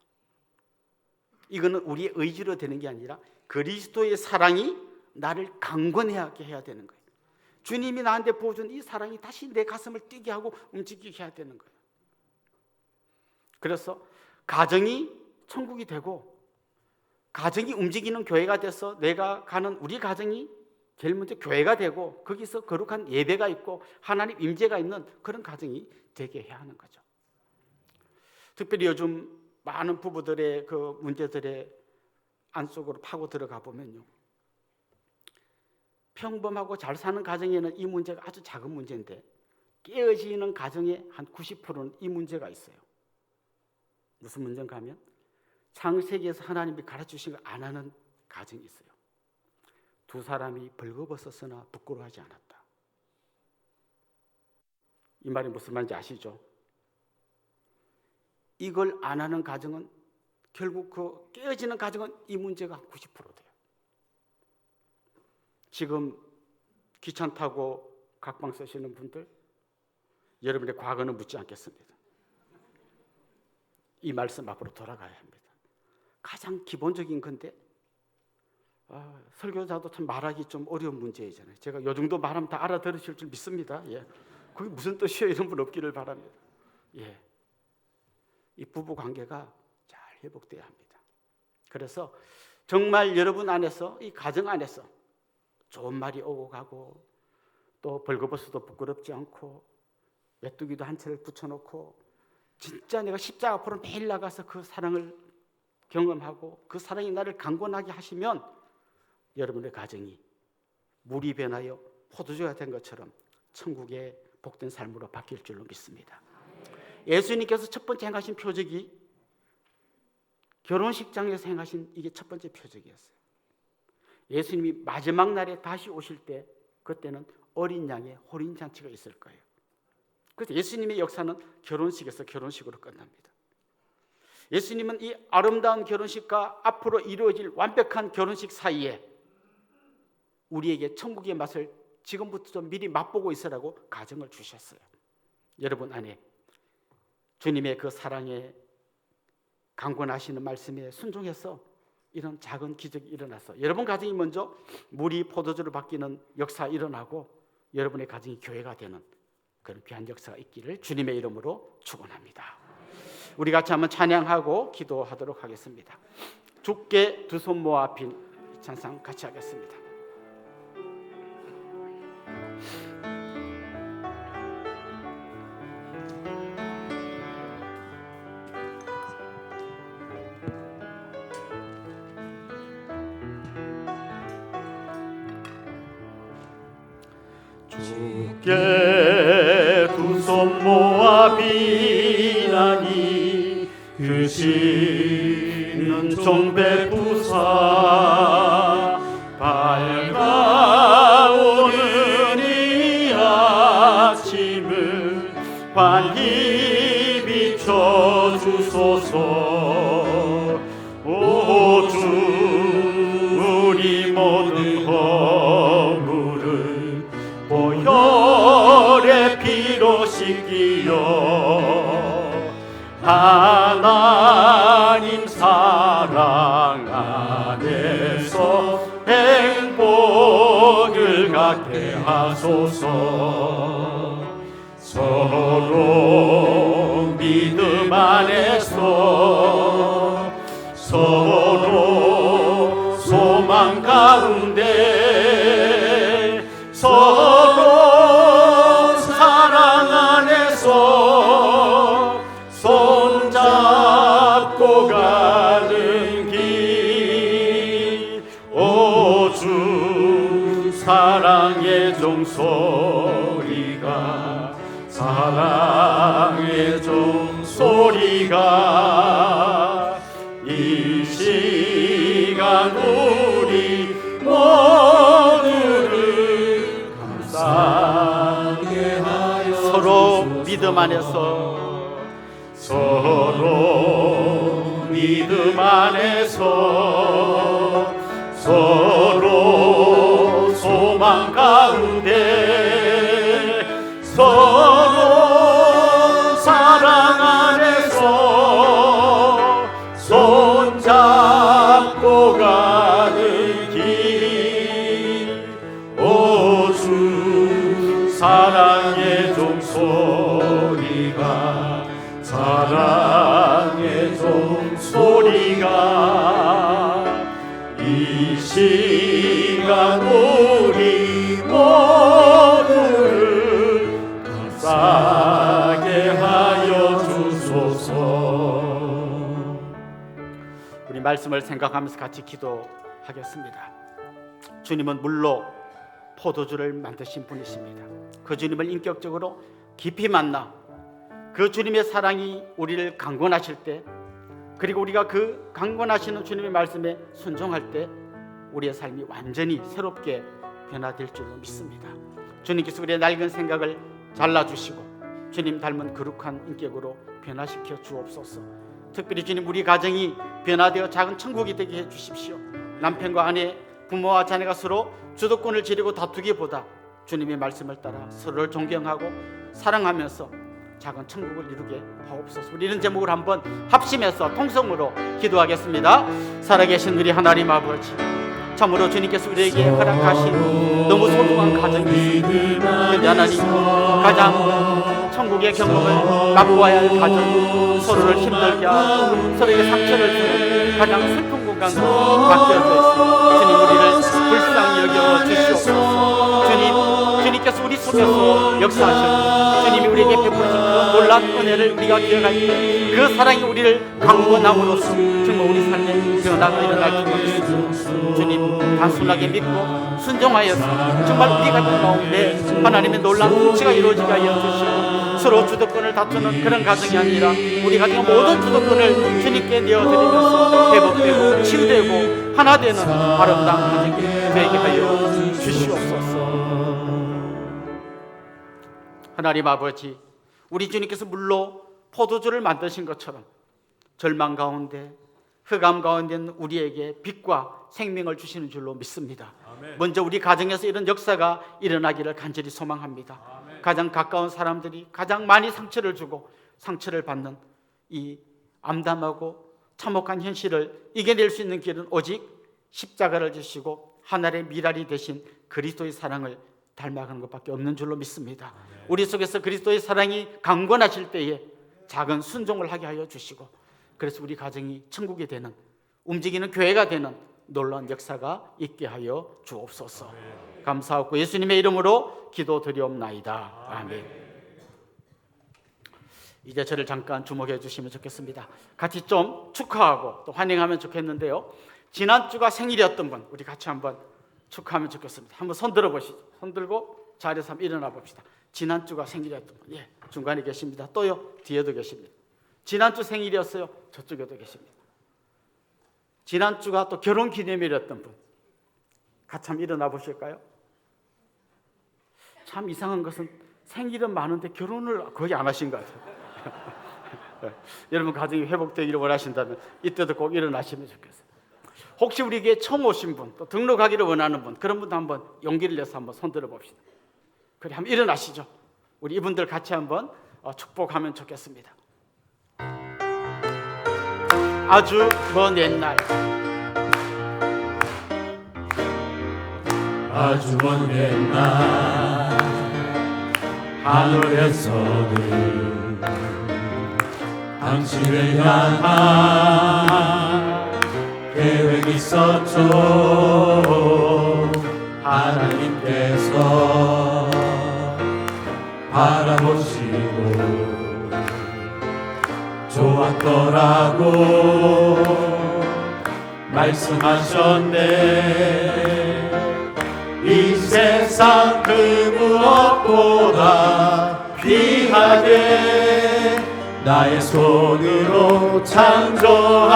이거는 우리의 의지로 되는 게 아니라 그리스도의 사랑이 나를 강권하게 해야 되는 거예요. 주님이 나한테 보여준 이 사랑이 다시 내 가슴을 뛰게 하고 움직이게 해야 되는 거예요. 그래서 가정이 천국이 되고 가정이 움직이는 교회가 돼서 내가 가는 우리 가정이 제일 먼저 교회가 되고 거기서 거룩한 예배가 있고 하나님 임재가 있는 그런 가정이 되게 해야 하는 거죠. 특별히 요즘 많은 부부들의 그 문제들의 안속으로 파고 들어가 보면요, 평범하고 잘 사는 가정에는 이 문제가 아주 작은 문제인데 깨어지는 가정의 한 90%는 이 문제가 있어요. 무슨 문제인가 하면 창세기에서 하나님이 가르쳐주신 걸 안 하는 가정이 있어요. 두 사람이 벌거벗었으나 부끄러워하지 않았다. 이 말이 무슨 말인지 아시죠? 이걸 안 하는 가정은 결국 그 깨어지는 가정은 이 문제가 90% 돼요. 지금 귀찮다고 각방 쓰시는 분들, 여러분의 과거는 묻지 않겠습니다. 이 말씀 앞으로 돌아가야 합니다. 가장 기본적인 건데 설교자도 참 말하기 좀 어려운 문제이잖아요. 제가 요 정도 말하면 다 알아들으실 줄 믿습니다. 그게 무슨 뜻이에요? 이런 분 없기를 바랍니다. 이 부부 관계가 잘 회복돼야 합니다. 그래서 정말 여러분 안에서, 이 가정 안에서 좋은 말이 오고 가고 또 벌거벗어도 부끄럽지 않고 메뚜기도 한 채를 붙여놓고 진짜 내가 십자가 앞으로 매일 나가서 그 사랑을 경험하고 그 사랑이 나를 강권하게 하시면 여러분의 가정이 물이 변하여 포도주가 된 것처럼 천국의 복된 삶으로 바뀔 줄로 믿습니다. 예수님께서 첫 번째 행하신 표적이 결혼식장에서 행하신 이게 첫 번째 표적이었어요. 예수님이 마지막 날에 다시 오실 때 그때는 어린 양의 호린잔치가 있을 거예요. 그래서 예수님의 역사는 결혼식에서 결혼식으로 끝납니다. 예수님은 이 아름다운 결혼식과 앞으로 이루어질 완벽한 결혼식 사이에 우리에게 천국의 맛을 지금부터 좀 미리 맛보고 있으라고 가정을 주셨어요. 여러분 안에 주님의 그 사랑에 강권하시는 말씀에 순종해서 이런 작은 기적이 일어나서 여러분 가정이 먼저 물이 포도주로 바뀌는 역사가 일어나고 여러분의 가정이 교회가 되는 그런 귀한 역사가 있기를 주님의 이름으로 축원합니다. 우리 같이 한번 찬양하고 기도하도록 하겠습니다. 주께 두 손 모아 빈 찬양 같이 하겠습니다. 주께 두 손 모아 비나니 주시는 종 베푸사 밝아오는 이 아침을 환히 비춰주소서. 오 주 우리 모든 하나님 사랑 안에서 행복을 갖게 하소서. 서로 믿음 안에서 서로 소망 가운데 서로 사랑 안에서 손잡고 가는 길. 오 주 사랑의 종소리가 사랑의 종소리가 이 시간 우리 모두를 감싸게 하여 서로 믿음 안에서 서로 믿음 안에서 서로 소망 가운데 서로 사랑 안에서 손잡고 가는 길. 오 주 사랑의 종소리가 사랑의 종소리가 이 시간 우리 모두를 감싸게 하여 주소서. 우리 말씀을 생각하면서 같이 기도하겠습니다. 주님은 물로 포도주를 만드신 분이십니다. 그 주님을 인격적으로 깊이 만나 그 주님의 사랑이 우리를 강권하실 때, 그리고 우리가 그 강권하시는 주님의 말씀에 순종할 때 우리의 삶이 완전히 새롭게 변화될 줄로 믿습니다. 주님께서 우리의 낡은 생각을 잘라주시고 주님 닮은 거룩한 인격으로 변화시켜 주옵소서. 특별히 주님, 우리 가정이 변화되어 작은 천국이 되게 해주십시오. 남편과 아내, 부모와 자녀가 서로 주도권을 지르고 다투기보다 주님의 말씀을 따라 서로를 존경하고 사랑하면서 작은 천국을 이루게 하옵소서. 우리 이런 제목을 한번 합심해서 통성으로 기도하겠습니다. 살아계신 우리 하나님 아버지, 참으로 주님께서 우리에게 허락하신 너무 소중한 가정이 있습니다. 그런데 하나님, 가장 천국의 경험을 맛보아야 할 가정, 서로를 힘들게 하고 서로에게 상처를 주는 가장 슬픈 공간으로 바뀌어져 있습니다. 주님, 우리를 불쌍히 여겨 주시옵소서. 주님께서 우리 속에서 역사하셨고 주님이 우리에게 베푸신 그 놀라운 은혜를 우리가 기억할 때 그 사랑이 우리를 강권함으로써 정말 우리 삶에 변화가 일어날 줄 믿습니다. 주님, 단순하게 믿고 순종하여서 정말 우리 같은 가운데 하나님의 놀라운 통치가 이루어지게 하여 주시고 서로 주도권을 다투는 그런 가정이 아니라 우리 가정의 모든 주도권을 주님께 내어드리면서 회복되고 치유되고 하나 되는 아름다운 가정이 되게 하여 주시옵소서. 하나님 아버지, 우리 주님께서 물로 포도주를 만드신 것처럼 절망 가운데 흑암 가운데 있는 우리에게 빛과 생명을 주시는 줄로 믿습니다. 먼저 우리 가정에서 이런 역사가 일어나기를 간절히 소망합니다. 가장 가까운 사람들이 가장 많이 상처를 주고 상처를 받는 이 암담하고 참혹한 현실을 이겨낼 수 있는 길은 오직 십자가를 지시고 하늘의 미랄이 되신 그리스도의 사랑을 닮아가는 것밖에 없는 줄로 믿습니다. 우리 속에서 그리스도의 사랑이 강권하실 때에 작은 순종을 하게 하여 주시고, 그래서 우리 가정이 천국이 되는, 움직이는 교회가 되는 놀라운 역사가 있게 하여 주옵소서. 감사하고 예수님의 이름으로 기도드리옵나이다. 아멘. 이제 저를 잠깐 주목해 주시면 좋겠습니다. 같이 좀 축하하고 또 환영하면 좋겠는데요. 지난주가 생일이었던 분, 우리 같이 한번 축하하면 좋겠습니다. 한번 손 들어보시죠. 손 들고 자리에서 한번 일어나 봅시다. 지난주가 생일이었던 분, 예, 중간에 계십니다. 또요, 뒤에도 계십니다. 지난주 생일이었어요. 저쪽에도 계십니다. 지난주가 또 결혼 기념일이었던 분, 같이 한번 일어나 보실까요? 참 이상한 것은 생일은 많은데 결혼을 거의 안 하신 것 같아요. 여러분 가정이 회복되기를 원하신다면 이때도 꼭 일어나시면 좋겠어요. 혹시 우리에게 처음 오신 분, 또 등록하기를 원하는 분, 그런 분도 한번 용기를 내서 한번 손 들어 봅시다. 그래, 한번 일어나시죠. 우리 이분들 같이 한번 축복하면 좋겠습니다. 아주 먼 옛날 아주 먼 옛날 하늘에서는 당신을 향한 계획이 있었죠. 하나님께서 바라보시고 좋았더라고 말씀하셨네. 이 세상 그 무엇보다 귀하게 나의 손으로 창조하였노라.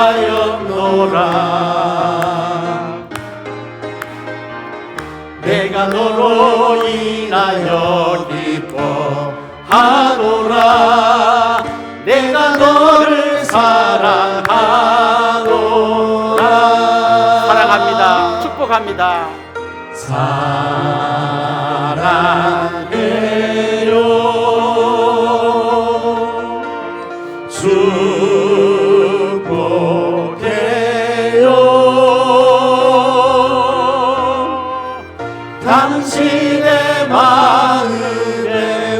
내가 너로 인하여 기뻐하노라. 내가 너를 사랑하노라. 사랑합니다. 축복합니다. 사랑해요. 축복해요. 당신의 마음에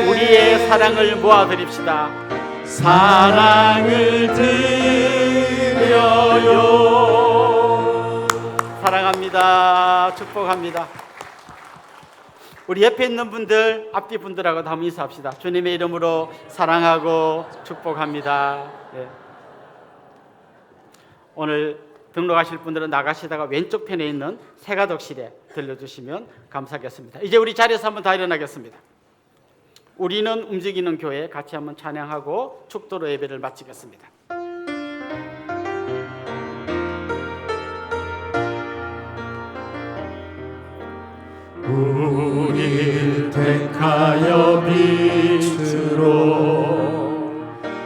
우리의 사랑을 모아드립시다. 사랑을 드려요. 사랑합니다. 축복합니다. 우리 옆에 있는 분들, 앞뒤 분들하고 한번 인사합시다. 주님의 이름으로 사랑하고 축복합니다. 네. 오늘 등록하실 분들은 나가시다가 왼쪽 편에 있는 새가독실에 들려주시면 감사하겠습니다. 이제 우리 자리에서 한번 다 일어나겠습니다. 우리는 움직이는 교회 같이 한번 찬양하고 축도로 예배를 마치겠습니다. 우릴 택하여 빛으로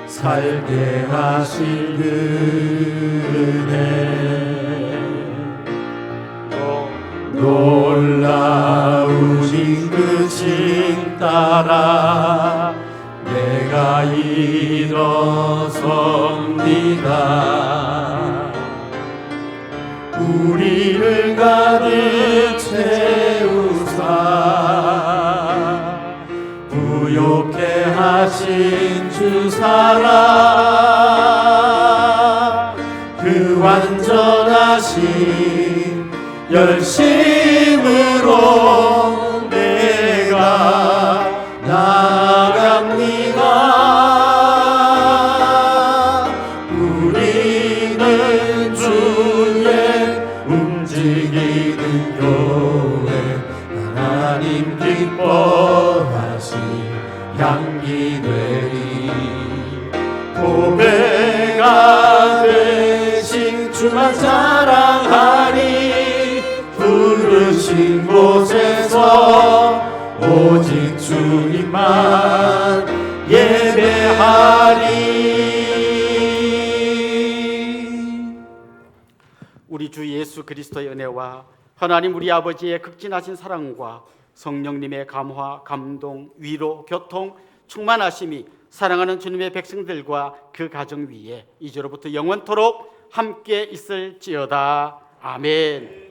살게 하신 그네 놀라운 임그심 따라 내가 일어섭니다. 우리를 가득 채우사 부욕해 하신 주 사랑 그 완전하신 열심으로 내가 나갑니다. 우리는 주의 움직이는 교회 하나님 기뻐하신 향기 되리 보배가 되신 주만 사랑하리 부르신 곳에서 오직 주님만 예배하리. 우리 주 예수 그리스도의 은혜와 하나님 우리 아버지의 극진하신 사랑과 성령님의 감화, 감동, 위로, 교통, 충만하심이 사랑하는 주님의 백성들과 그 가정 위에 이제로부터 영원토록 함께 있을지어다. 아멘.